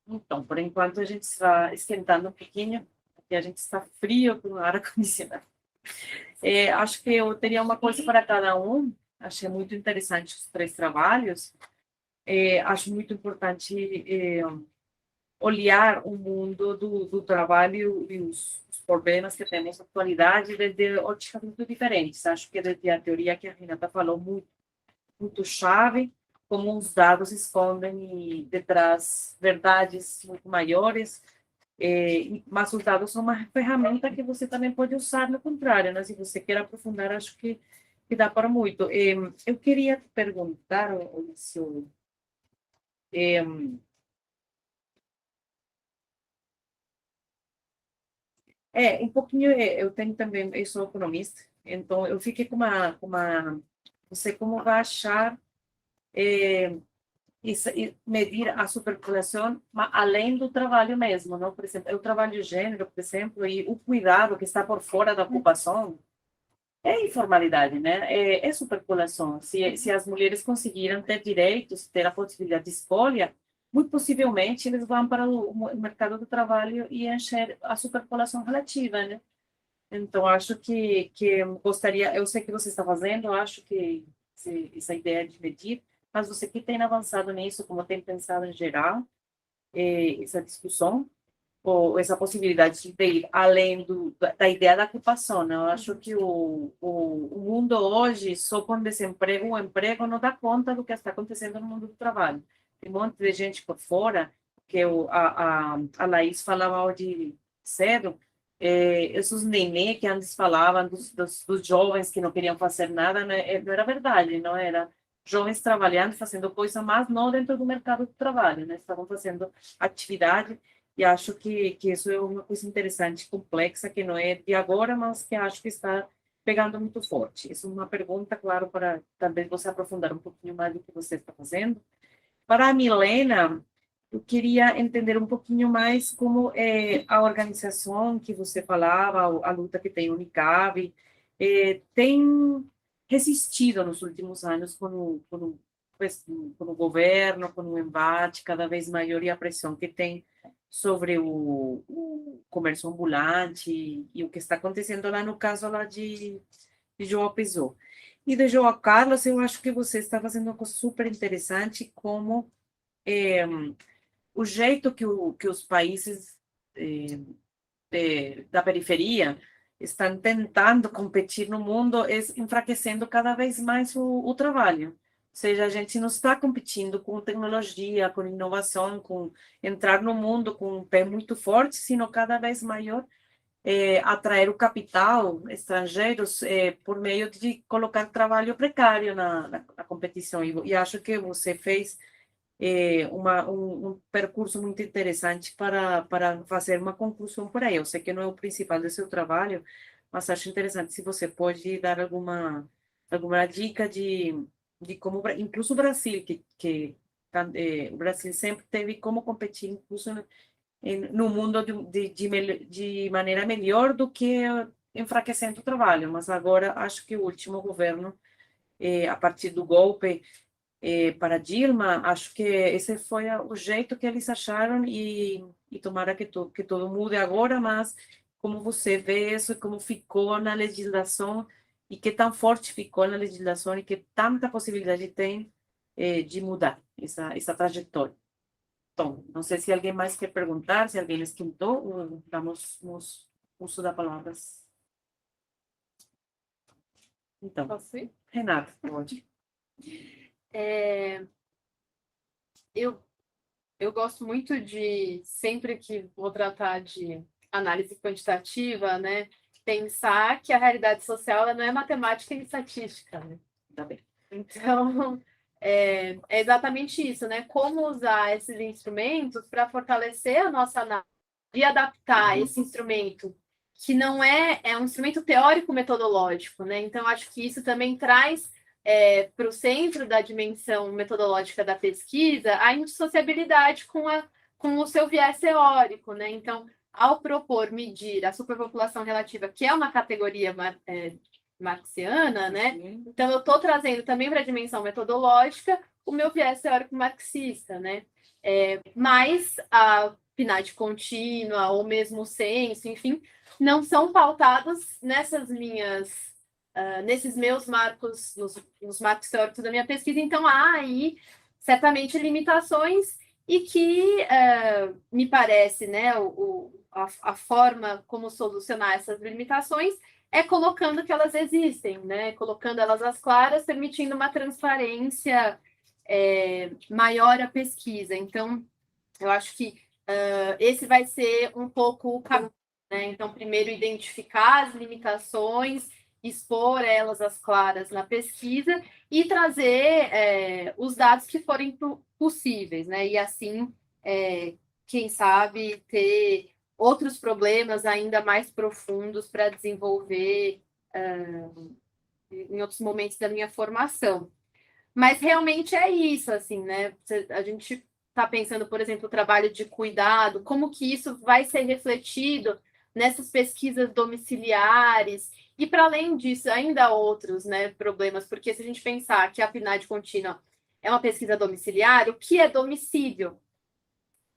Então, por enquanto, a gente está esquentando um pouquinho, porque a gente está frio com ar-condicionado. Acho que eu teria uma coisa para cada um. Achei muito interessante os três trabalhos. Acho muito importante olhar o mundo do trabalho e os problemas que temos na atualidade desde óticas muito diferentes. Acho que desde a teoria que a Renata falou, muito chave, como os dados escondem detrás verdades muito maiores, mas os dados são uma ferramenta que você também pode usar no contrário, né? Se você quer aprofundar, acho que dá para muito. Eu queria te perguntar, Odisseu, um pouquinho, eu tenho também, eu sou economista, então eu fiquei com uma você como vai achar e medir a superpopulação, mas além do trabalho mesmo, não? Por exemplo, eu trabalho gênero, por exemplo, e o cuidado que está por fora da ocupação é informalidade, né? É superpopulação. Se as mulheres conseguiram ter direitos, ter a possibilidade de escolha, muito possivelmente eles vão para o mercado do trabalho e encher a superpopulação relativa, né? Então, acho que gostaria, eu sei que você está fazendo, acho que essa ideia de medir, mas você que tem avançado nisso, como tem pensado em geral, essa discussão, ou essa possibilidade de ir além da ideia da ocupação, né? Eu acho que o mundo hoje, só com desemprego, o emprego não dá conta do que está acontecendo no mundo do trabalho. Tem um monte de gente por fora, que a Laís falava hoje cedo, esses nenê que antes falavam dos jovens que não queriam fazer nada, né? Não era verdade, não era jovens trabalhando, fazendo coisa, mas não dentro do mercado do trabalho, né? Estavam fazendo atividade, e acho que isso é uma coisa interessante, complexa, que não é de agora, mas que acho que está pegando muito forte. Isso é uma pergunta, claro, para talvez você aprofundar um pouquinho mais do que você está fazendo. Para a Milena, eu queria entender um pouquinho mais como a organização que você falava, a luta que tem o Unicab, tem resistido nos últimos anos com o governo, com o embate cada vez maior e a pressão que tem sobre o comércio ambulante e o que está acontecendo lá no caso lá de João Pessoa. E de João Carlos, eu acho que você está fazendo uma coisa super interessante, como o jeito que os países da periferia estão tentando competir no mundo, enfraquecendo cada vez mais o trabalho. Ou seja, a gente não está competindo com tecnologia, com inovação, com entrar no mundo com um pé muito forte, sino cada vez maior atrair o capital estrangeiros por meio de colocar trabalho precário na competição. E acho que você fez um percurso muito interessante para fazer uma conclusão por aí. Eu sei que não é o principal do seu trabalho, mas acho interessante se você pode dar alguma dica de como, incluso o Brasil, o Brasil sempre teve como competir, incluso no mundo de maneira melhor do que enfraquecendo o trabalho. Mas agora acho que o último governo, a partir do golpe para Dilma, acho que esse foi o jeito que eles acharam e tomara que tudo mude agora, mas como você vê isso, como ficou na legislação e que tão forte ficou na legislação e que tanta possibilidade tem de mudar essa trajetória. Então, não sei se alguém mais quer perguntar, se alguém esquentou, ou damos uso da palavra. Então, Posso ir? Renata, pode. Eu gosto muito de, sempre que vou tratar de análise quantitativa, né, pensar que a realidade social ela não é matemática e estatística, né? Tá bem. Então, é exatamente isso, né? Como usar esses instrumentos para fortalecer a nossa análise e adaptar esse instrumento, que não é um instrumento teórico-metodológico, né? Então, acho que isso também traz para o centro da dimensão metodológica da pesquisa a indissociabilidade com o seu viés teórico, né? Então, ao propor medir a superpopulação relativa, que é uma categoria marxiana, né? Então, eu estou trazendo também para a dimensão metodológica o meu viés teórico marxista, né? Mas a PNAD contínua, ou mesmo o censo, enfim, não são pautados nesses meus marcos, nos marcos teóricos da minha pesquisa. Então, há aí certamente limitações e que me parece, né, a forma como solucionar essas limitações é colocando que elas existem, né, colocando elas às claras, permitindo uma transparência maior à pesquisa. Então, eu acho que esse vai ser um pouco o caminho, né? Então, primeiro, identificar as limitações, expor elas às claras na pesquisa e trazer os dados que forem possíveis, né? E assim, quem sabe, ter outros problemas ainda mais profundos para desenvolver em outros momentos da minha formação. Mas realmente é isso, assim, né? A gente está pensando, por exemplo, o trabalho de cuidado, como que isso vai ser refletido nessas pesquisas domiciliares, e para além disso, ainda há outros, né, problemas, porque se a gente pensar que a PNAD contínua é uma pesquisa domiciliar, o que é domicílio?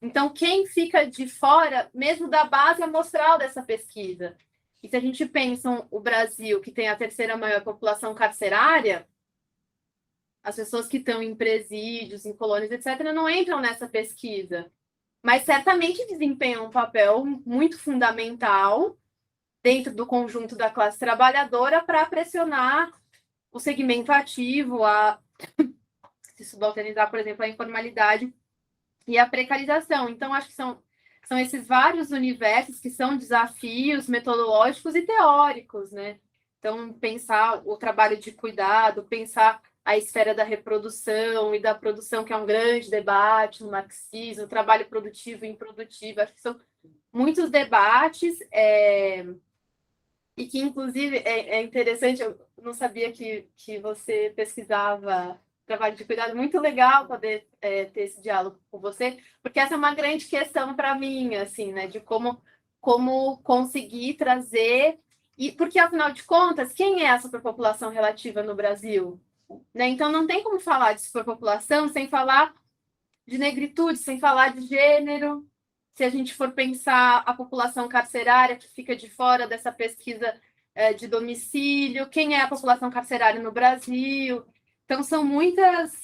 Então, quem fica de fora, mesmo da base amostral dessa pesquisa? E se a gente pensa o Brasil, que tem a terceira maior população carcerária, as pessoas que estão em presídios, em colônias, etc., não entram nessa pesquisa, mas certamente desempenham um papel muito fundamental dentro do conjunto da classe trabalhadora para pressionar o segmento ativo a se subalternizar, por exemplo, a informalidade e a precarização. Então, acho que são esses vários universos que são desafios metodológicos e teóricos, né? Então, pensar o trabalho de cuidado, pensar a esfera da reprodução e da produção, que é um grande debate no marxismo, o trabalho produtivo e improdutivo, acho que são muitos debates, e que, inclusive, é interessante, eu não sabia que você pesquisava trabalho de cuidado, muito legal poder ter esse diálogo com você, porque essa é uma grande questão para mim, assim, né, de como conseguir trazer, e porque, afinal de contas, quem é a superpopulação relativa no Brasil? Né? Então, não tem como falar de superpopulação sem falar de negritude, sem falar de gênero. Se a gente for pensar a população carcerária que fica de fora dessa pesquisa de domicílio, quem é a população carcerária no Brasil? Então, são muitas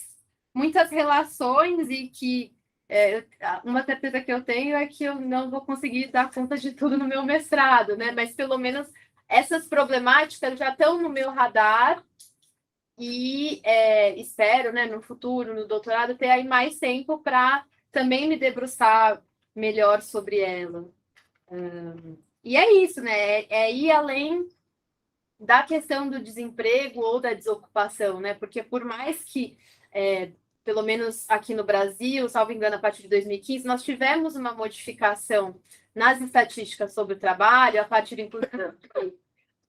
relações e que uma certeza que eu tenho é que eu não vou conseguir dar conta de tudo no meu mestrado, né? Mas, pelo menos, essas problemáticas já estão no meu radar e espero, né, no futuro, no doutorado, ter aí mais tempo para também me debruçar melhor sobre ela. E é isso, né? É ir além da questão do desemprego ou da desocupação, né? Porque por mais que, pelo menos aqui no Brasil, salvo engano, a partir de 2015, nós tivemos uma modificação nas estatísticas sobre o trabalho, a partir, inclusive,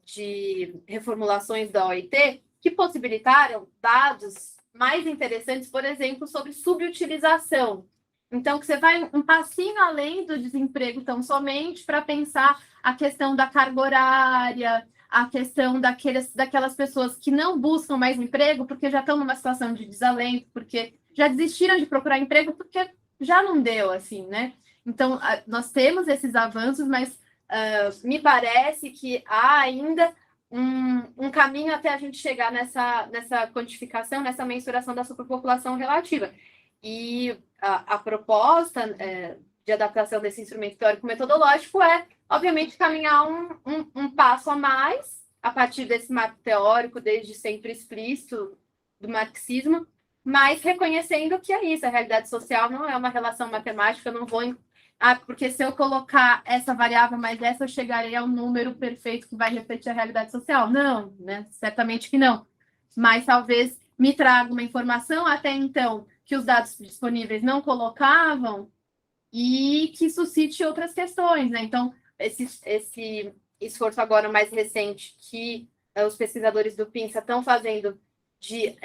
de reformulações da OIT, que possibilitaram dados mais interessantes, por exemplo, sobre subutilização. Então, que você vai um passinho além do desemprego tão somente para pensar a questão da carga horária, a questão daquelas pessoas que não buscam mais emprego porque já estão numa situação de desalento, porque já desistiram de procurar emprego porque já não deu, assim, né? Então, nós temos esses avanços, mas me parece que há ainda um caminho até a gente chegar nessa quantificação, nessa mensuração da superpopulação relativa. E a proposta de adaptação desse instrumento teórico-metodológico é, obviamente, caminhar um passo a mais, a partir desse marco teórico, desde sempre explícito, do marxismo, mas reconhecendo que é isso, a realidade social não é uma relação matemática, eu não vou porque se eu colocar essa variável mais essa, eu chegarei ao número perfeito que vai refletir a realidade social. Não, né? Certamente que não. Mas talvez me traga uma informação até então que os dados disponíveis não colocavam e que suscite outras questões, né? Então, esse esforço agora mais recente que os pesquisadores do PINSA estão fazendo de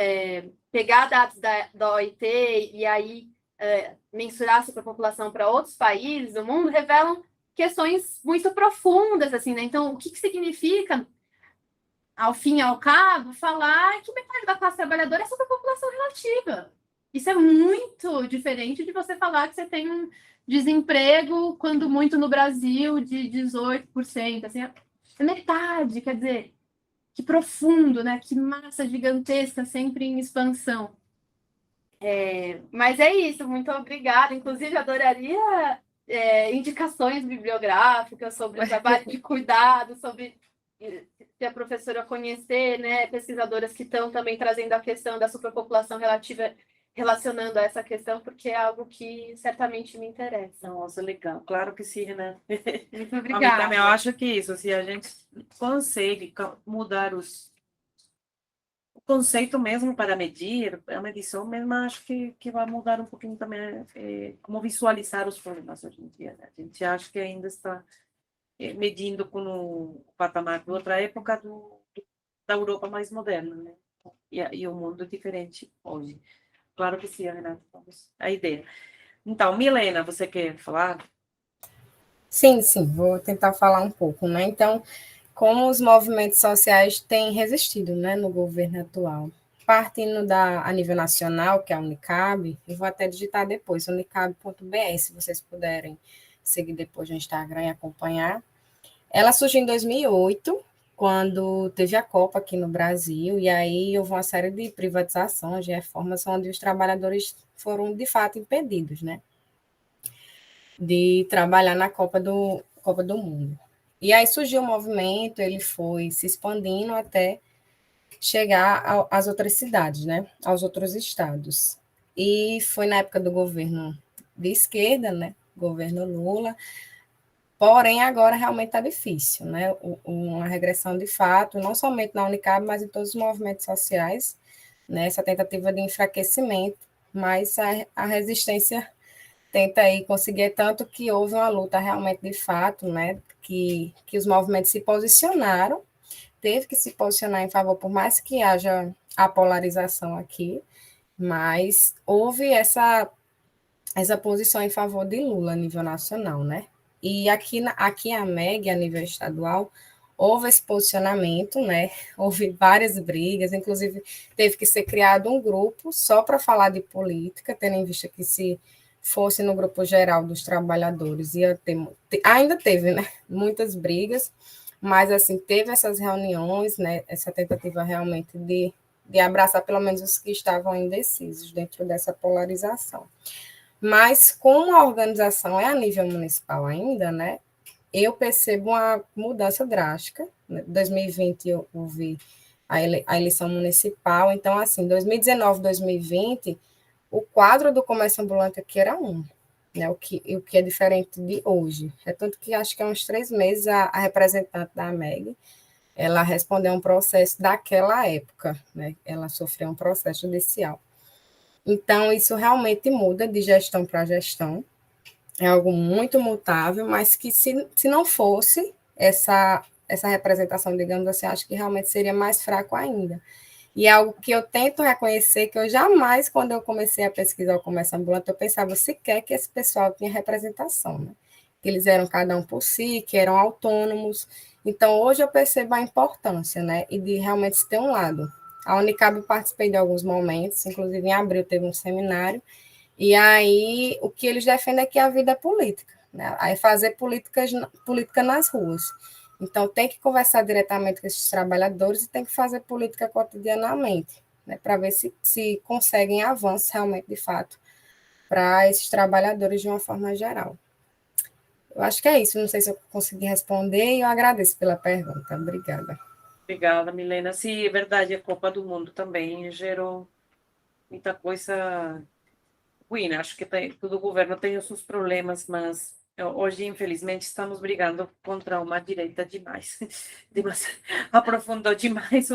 pegar dados da OIT e aí mensurar a superpopulação para outros países do mundo, revelam questões muito profundas, assim, né? Então, o que significa, ao fim e ao cabo, falar que metade da classe trabalhadora é superpopulação relativa? Isso é muito diferente de você falar que você tem um desemprego, quando muito no Brasil, de 18%, assim, é metade, quer dizer, que profundo, né? Que massa gigantesca, sempre em expansão. Mas é isso, muito obrigada. Inclusive, adoraria indicações bibliográficas sobre o trabalho de cuidado, sobre se a professora conhecer, né, pesquisadoras que estão também trazendo a questão da superpopulação relativa, relacionando a essa questão, porque é algo que certamente me interessa. Nossa, legal. Claro que sim, Renata. Muito A mim obrigada. também, eu acho que isso, se a gente consegue mudar o conceito mesmo para medir, a medição mesmo, acho que vai mudar um pouquinho também como visualizar os problemas hoje em dia, né? A gente acha que ainda está medindo com o patamar de outra época da Europa mais moderna, né? E o mundo é diferente hoje. Claro que sim, Renata, a ideia. Então, Milena, você quer falar? Sim, vou tentar falar um pouco, né? Então, como os movimentos sociais têm resistido, né, no governo atual. Partindo a nível nacional, que é a Unicab, eu vou até digitar depois, unicab.br, se vocês puderem seguir depois no Instagram e acompanhar. Ela surgiu em 2008, quando teve a Copa aqui no Brasil, e aí houve uma série de privatizações, de reformas, onde os trabalhadores foram, de fato, impedidos, né, de trabalhar na Copa do Mundo. E aí surgiu o movimento, ele foi se expandindo até chegar às outras cidades, né, aos outros estados. E foi na época do governo de esquerda, né, governo Lula, porém agora realmente está difícil, né, uma regressão de fato, não somente na Unicab, mas em todos os movimentos sociais, né, essa tentativa de enfraquecimento, mas a resistência tenta aí conseguir, tanto que houve uma luta realmente de fato, né, que os movimentos se posicionaram, teve que se posicionar em favor, por mais que haja a polarização aqui, mas houve essa posição em favor de Lula a nível nacional, né? E aqui a MEG, a nível estadual, houve esse posicionamento, né? Houve várias brigas, inclusive teve que ser criado um grupo só para falar de política, tendo em vista que se fosse no grupo geral dos trabalhadores, ainda teve, né? Muitas brigas, mas assim, teve essas reuniões, né? Essa tentativa realmente de abraçar pelo menos os que estavam indecisos dentro dessa polarização. Mas como a organização é a nível municipal ainda, né? Eu percebo uma mudança drástica. Em 2020 houve a eleição municipal, então assim, 2019, 2020, o quadro do comércio ambulante aqui era um. né, o que é diferente de hoje. É tanto que acho que há uns 3 meses a representante da MEG, ela respondeu a um processo daquela época, né, ela sofreu um processo judicial. Então, isso realmente muda de gestão para gestão, é algo muito mutável, mas que se não fosse essa representação, digamos assim, acho que realmente seria mais fraco ainda. E é algo que eu tento reconhecer, que eu jamais, quando eu comecei a pesquisar o comércio ambulante, eu pensava sequer que esse pessoal tinha representação, né? Que eles eram cada um por si, que eram autônomos. Então, hoje eu percebo a importância, né? E de realmente ter um lado. A Unicab eu participei de alguns momentos, inclusive em abril teve um seminário, e aí o que eles defendem é que a vida é política, né? Aí fazer política nas ruas. Então, tem que conversar diretamente com esses trabalhadores e tem que fazer política cotidianamente, né, para ver se conseguem avanços realmente, de fato, para esses trabalhadores de uma forma geral. Eu acho que é isso, não sei se eu consegui responder e eu agradeço pela pergunta. Obrigada. Obrigada, Milena. Sim, é verdade, a Copa do Mundo também gerou muita coisa ruim. Acho que todo governo tem os seus problemas, mas hoje, infelizmente, estamos brigando contra uma direita demais. Aprofundou demais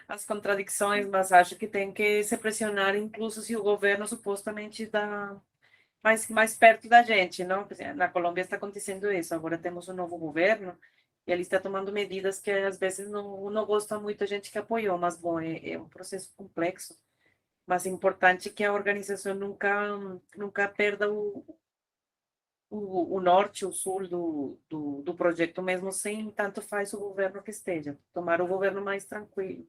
as contradições, mas acho que tem que se pressionar, incluso se o governo supostamente está mais perto da gente, não? Na Colômbia está acontecendo isso. Agora temos um novo governo e ele está tomando medidas que às vezes não gosta muito a gente que apoiou, mas bom, é um processo complexo, mas é importante que a organização nunca perda o norte, o sul do projeto, mesmo sem tanto faz o governo que esteja, tomar o governo mais tranquilo.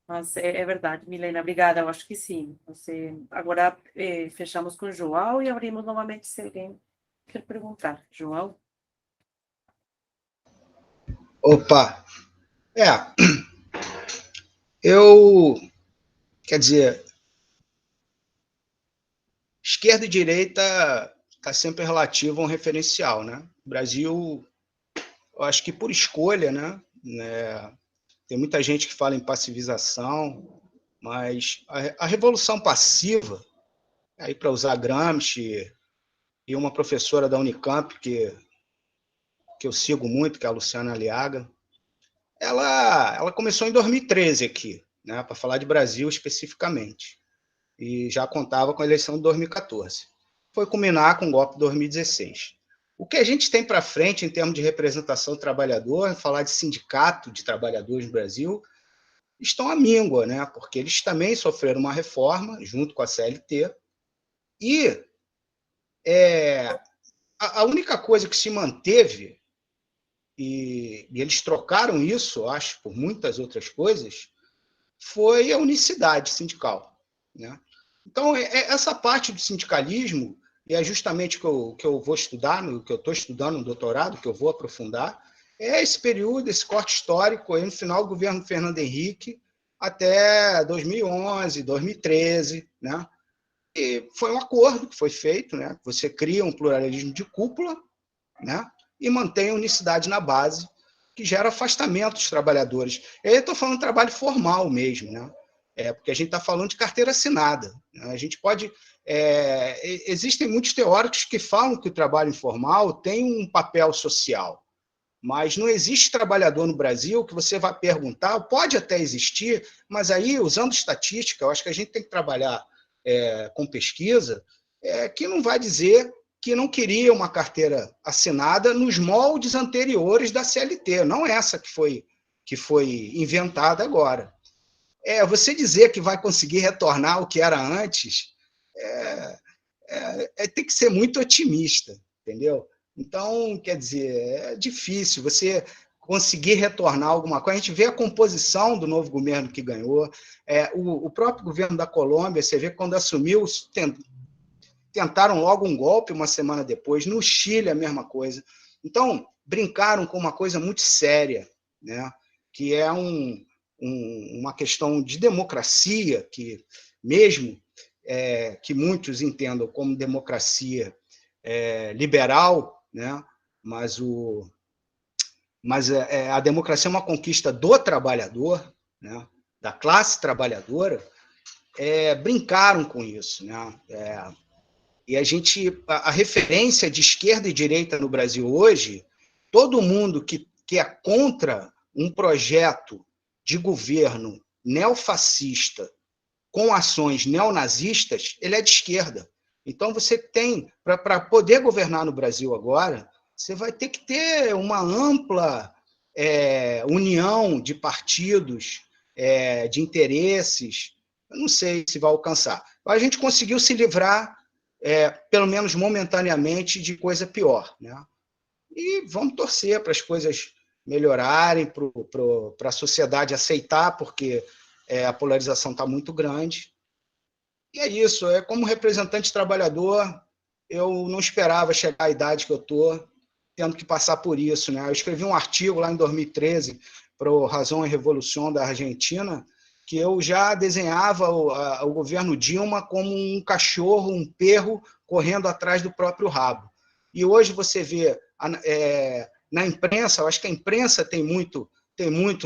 Mas é verdade, Milena, obrigada, eu acho que sim. Agora fechamos com o João e abrimos novamente se alguém quer perguntar. João? Opa, eu, quer dizer, esquerda e direita está sempre relativo a um referencial, né? O Brasil, eu acho que por escolha, né? Tem muita gente que fala em passivização, mas a revolução passiva, aí para usar Gramsci e uma professora da Unicamp que eu sigo muito, que é a Luciana Aliaga, ela começou em 2013 aqui, né? Para falar de Brasil especificamente, e já contava com a eleição de 2014. Foi culminar com o golpe de 2016. O que a gente tem para frente em termos de representação do trabalhador, falar de sindicato de trabalhadores no Brasil, estão à míngua, né? Porque eles também sofreram uma reforma junto com a CLT e a única coisa que se manteve, e eles trocaram isso, acho, por muitas outras coisas, foi a unicidade sindical, né? Então, essa parte do sindicalismo, e é justamente o que eu vou estudar, que eu estou estudando no doutorado, que eu vou aprofundar, é esse período, esse corte histórico, aí no final do governo Fernando Henrique, até 2011, 2013, né? E foi um acordo que foi feito, né? Você cria um pluralismo de cúpula, né? E mantém a unicidade na base, que gera afastamento dos trabalhadores. Eu estou falando de trabalho formal mesmo, né? Porque a gente está falando de carteira assinada, né? A gente pode... existem muitos teóricos que falam que o trabalho informal tem um papel social, mas não existe trabalhador no Brasil que você vai perguntar, pode até existir, mas aí, usando estatística, eu acho que a gente tem que trabalhar com pesquisa, que não vai dizer que não queria uma carteira assinada nos moldes anteriores da CLT, não essa que foi inventada agora. Você dizer que vai conseguir retornar ao que era antes, tem que ser muito otimista, entendeu? Então, quer dizer, é difícil você conseguir retornar alguma coisa. A gente vê a composição do novo governo que ganhou, o próprio governo da Colômbia, você vê que quando assumiu, tentaram logo um golpe uma semana depois, no Chile a mesma coisa. Então, brincaram com uma coisa muito séria, né? Que é uma questão de democracia, que mesmo que muitos entendam como democracia liberal, né? Mas a democracia é uma conquista do trabalhador, né? Da classe trabalhadora, brincaram com isso, né? E a referência de esquerda e direita no Brasil hoje, todo mundo que é contra um projeto de governo neofascista com ações neonazistas, ele é de esquerda. Então, você tem, para poder governar no Brasil agora, você vai ter que ter uma ampla união de partidos, de interesses. Eu não sei se vai alcançar. A gente conseguiu se livrar, pelo menos momentaneamente, de coisa pior, né? E vamos torcer para as coisas melhorarem, para a sociedade aceitar, porque a polarização está muito grande. E é isso, como representante trabalhador, eu não esperava chegar à idade que eu estou, tendo que passar por isso, né? Eu escrevi um artigo lá em 2013 para o Razão e Revolução da Argentina, que eu já desenhava o governo Dilma como um cachorro, um perro, correndo atrás do próprio rabo. E hoje você vê na imprensa, eu acho que a imprensa tem muito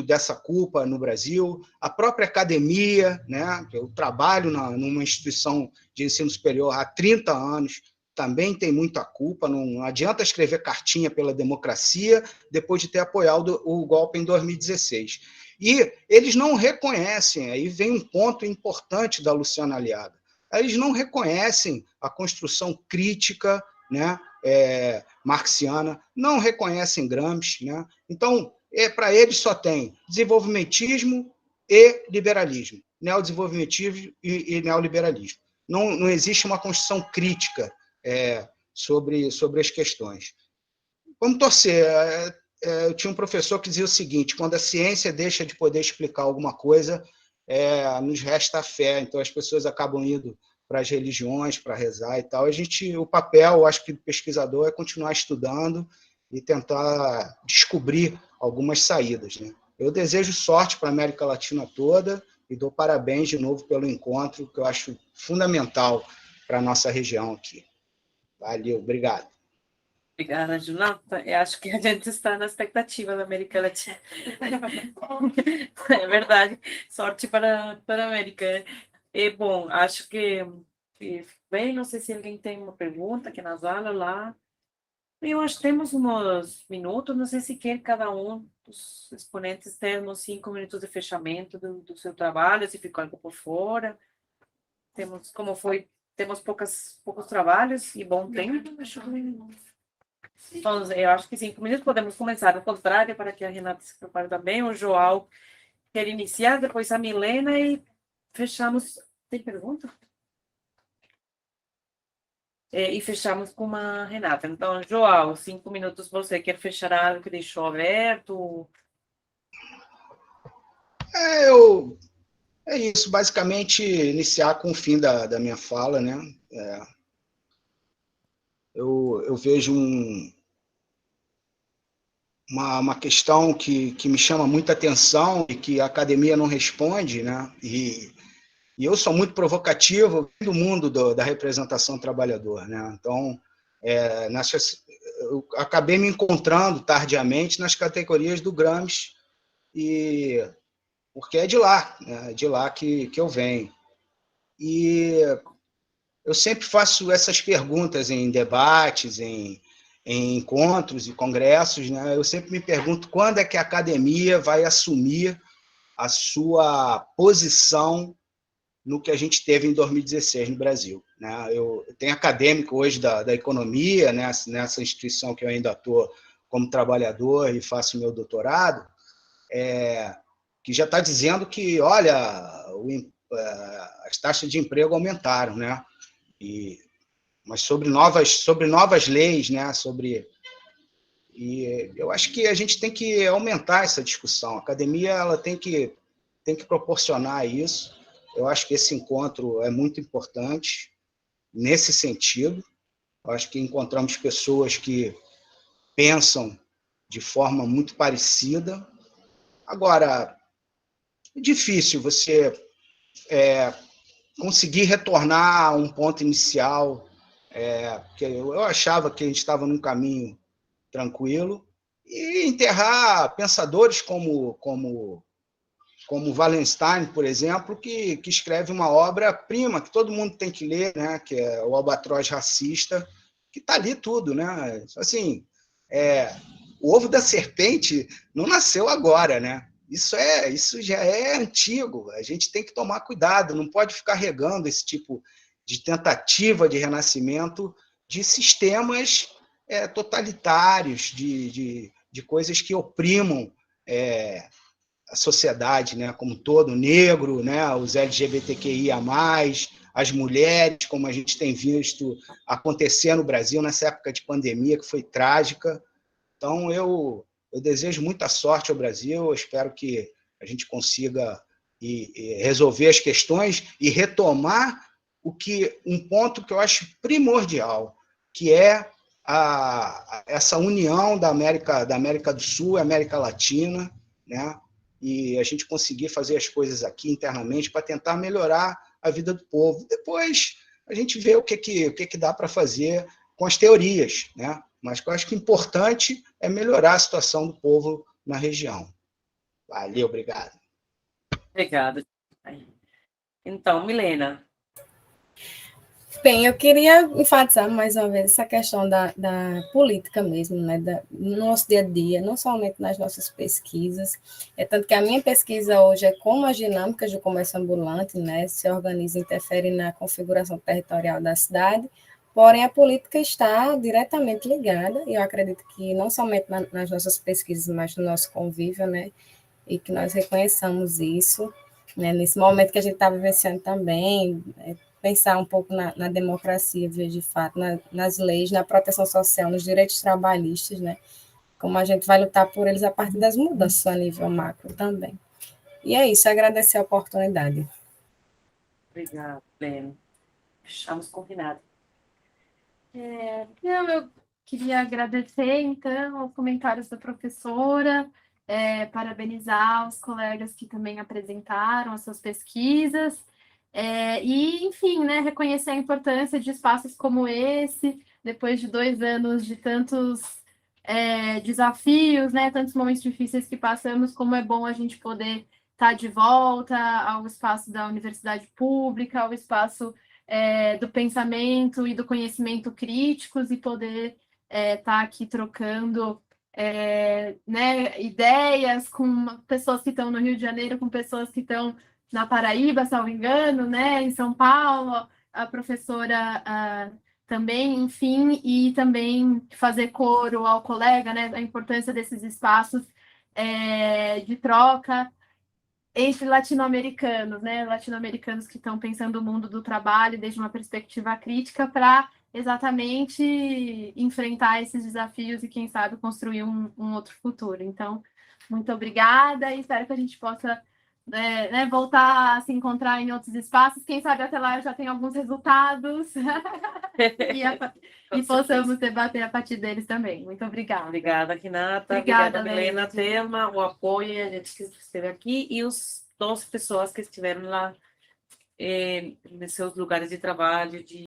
dessa culpa no Brasil, a própria academia, né? Eu trabalho numa instituição de ensino superior há 30 anos, também tem muita culpa, não adianta escrever cartinha pela democracia depois de ter apoiado o golpe em 2016. E eles não reconhecem, aí vem um ponto importante da Luciana Aliaga, eles não reconhecem a construção crítica, né, marxiana, não reconhecem Gramsci, né? Então, para eles só tem desenvolvimentismo e liberalismo, neodesenvolvimentismo e neoliberalismo. Não existe uma construção crítica sobre as questões. Vamos torcer. Eu tinha um professor que dizia o seguinte: quando a ciência deixa de poder explicar alguma coisa, nos resta a fé. Então as pessoas acabam indo para as religiões, para rezar e tal. O papel, acho que do pesquisador, é continuar estudando e tentar descobrir algumas saídas, né? Eu desejo sorte para a América Latina toda e dou parabéns de novo pelo encontro, que eu acho fundamental para a nossa região aqui. Valeu, obrigado. Obrigada, Jonathan. Eu acho que a gente está na expectativa da América Latina. É verdade. Sorte para a América. Bom, acho que bem, não sei se alguém tem uma pergunta aqui na sala lá. Eu acho que temos uns minutos, não sei se quer cada um dos exponentes ter uns 5 minutos de fechamento do seu trabalho, se ficou algo por fora. Temos poucos trabalhos e bom tempo. Então, eu acho que 5 minutos podemos começar. Ao contrário, para que a Renata se prepare também, o João quer iniciar, depois a Milena e fechamos. Tem pergunta? E fechamos com a Renata. Então, João, 5 minutos, você quer fechar algo que deixou aberto? É isso, basicamente iniciar com o fim da minha fala, né? Eu vejo uma questão que me chama muita atenção e que a academia não responde, né? E eu sou muito provocativo do mundo da representação trabalhador, né? Então, eu acabei me encontrando tardiamente nas categorias do Gramsci, porque é de lá, né? De lá que eu venho. E eu sempre faço essas perguntas em debates, em encontros e congressos, né? Eu sempre me pergunto quando é que a academia vai assumir a sua posição no que a gente teve em 2016 no Brasil, né? Eu tenho acadêmico hoje da economia, né? Nessa instituição que eu ainda estou como trabalhador e faço meu doutorado, que já está dizendo que, olha, as taxas de emprego aumentaram, né? Mas sobre novas leis, né? E eu acho que a gente tem que aumentar essa discussão. A academia ela tem que proporcionar isso. Eu acho que esse encontro é muito importante nesse sentido. Eu acho que encontramos pessoas que pensam de forma muito parecida. Agora, é difícil você conseguir retornar a um ponto inicial, porque eu achava que a gente estava num caminho tranquilo, e enterrar pensadores como como Wallenstein, por exemplo, que escreve uma obra-prima que todo mundo tem que ler, né? Que é O Albatroz Racista, que está ali tudo, né? Assim, o ovo da serpente não nasceu agora, né? Isso já é antigo. A gente tem que tomar cuidado, não pode ficar regando esse tipo de tentativa de renascimento de sistemas totalitários, de coisas que oprimam a sociedade, né, como um todo, o negro, né, os LGBTQIA+, as mulheres, como a gente tem visto acontecer no Brasil nessa época de pandemia, que foi trágica. Então, eu desejo muita sorte ao Brasil, eu espero que a gente consiga resolver as questões e retomar um ponto que eu acho primordial, que é essa união da América do Sul e América Latina, né? E a gente conseguir fazer as coisas aqui internamente para tentar melhorar a vida do povo. Depois a gente vê o que dá para fazer com as teorias, né? Mas eu acho que o importante é melhorar a situação do povo na região. Valeu, obrigado. Obrigada. Então, Milena. Bem, eu queria enfatizar mais uma vez essa questão da política mesmo, né, no nosso dia a dia, não somente nas nossas pesquisas, tanto que a minha pesquisa hoje é como as dinâmicas do comércio ambulante, né, se organizam e interferem na configuração territorial da cidade, porém a política está diretamente ligada, e eu acredito que não somente nas nossas pesquisas, mas no nosso convívio, né, e que nós reconheçamos isso, né, nesse momento que a gente está vivenciando também, pensar um pouco na democracia, de fato, nas leis, na proteção social, nos direitos trabalhistas, né? Como a gente vai lutar por eles a partir das mudanças a nível macro também. E é isso, agradecer a oportunidade. Obrigada, Milena. Fechamos combinado. Eu queria agradecer, então, os comentários da professora, parabenizar os colegas que também apresentaram as suas pesquisas, e, enfim, né, reconhecer a importância de espaços como esse, depois de 2 anos de tantos desafios, né, tantos momentos difíceis que passamos, como é bom a gente poder estar de volta ao espaço da universidade pública, ao espaço do pensamento e do conhecimento críticos e poder estar aqui trocando né, ideias com pessoas que estão no Rio de Janeiro, com pessoas que estão na Paraíba, se não me engano, né, em São Paulo, a professora também, enfim, e também fazer coro ao colega, né, a importância desses espaços de troca entre latino-americanos, né? Latino-americanos que estão pensando o mundo do trabalho desde uma perspectiva crítica para exatamente enfrentar esses desafios e, quem sabe, construir um outro futuro. Então, muito obrigada e espero que a gente possa né, voltar a se encontrar em outros espaços. Quem sabe até lá eu já tenho alguns resultados e possamos debater a partir deles também. Muito obrigada. Obrigada, Renata. Obrigada, Milena. Tema, o apoio, a gente que esteve aqui e os 12 pessoas que estiveram lá nos seus lugares de trabalho,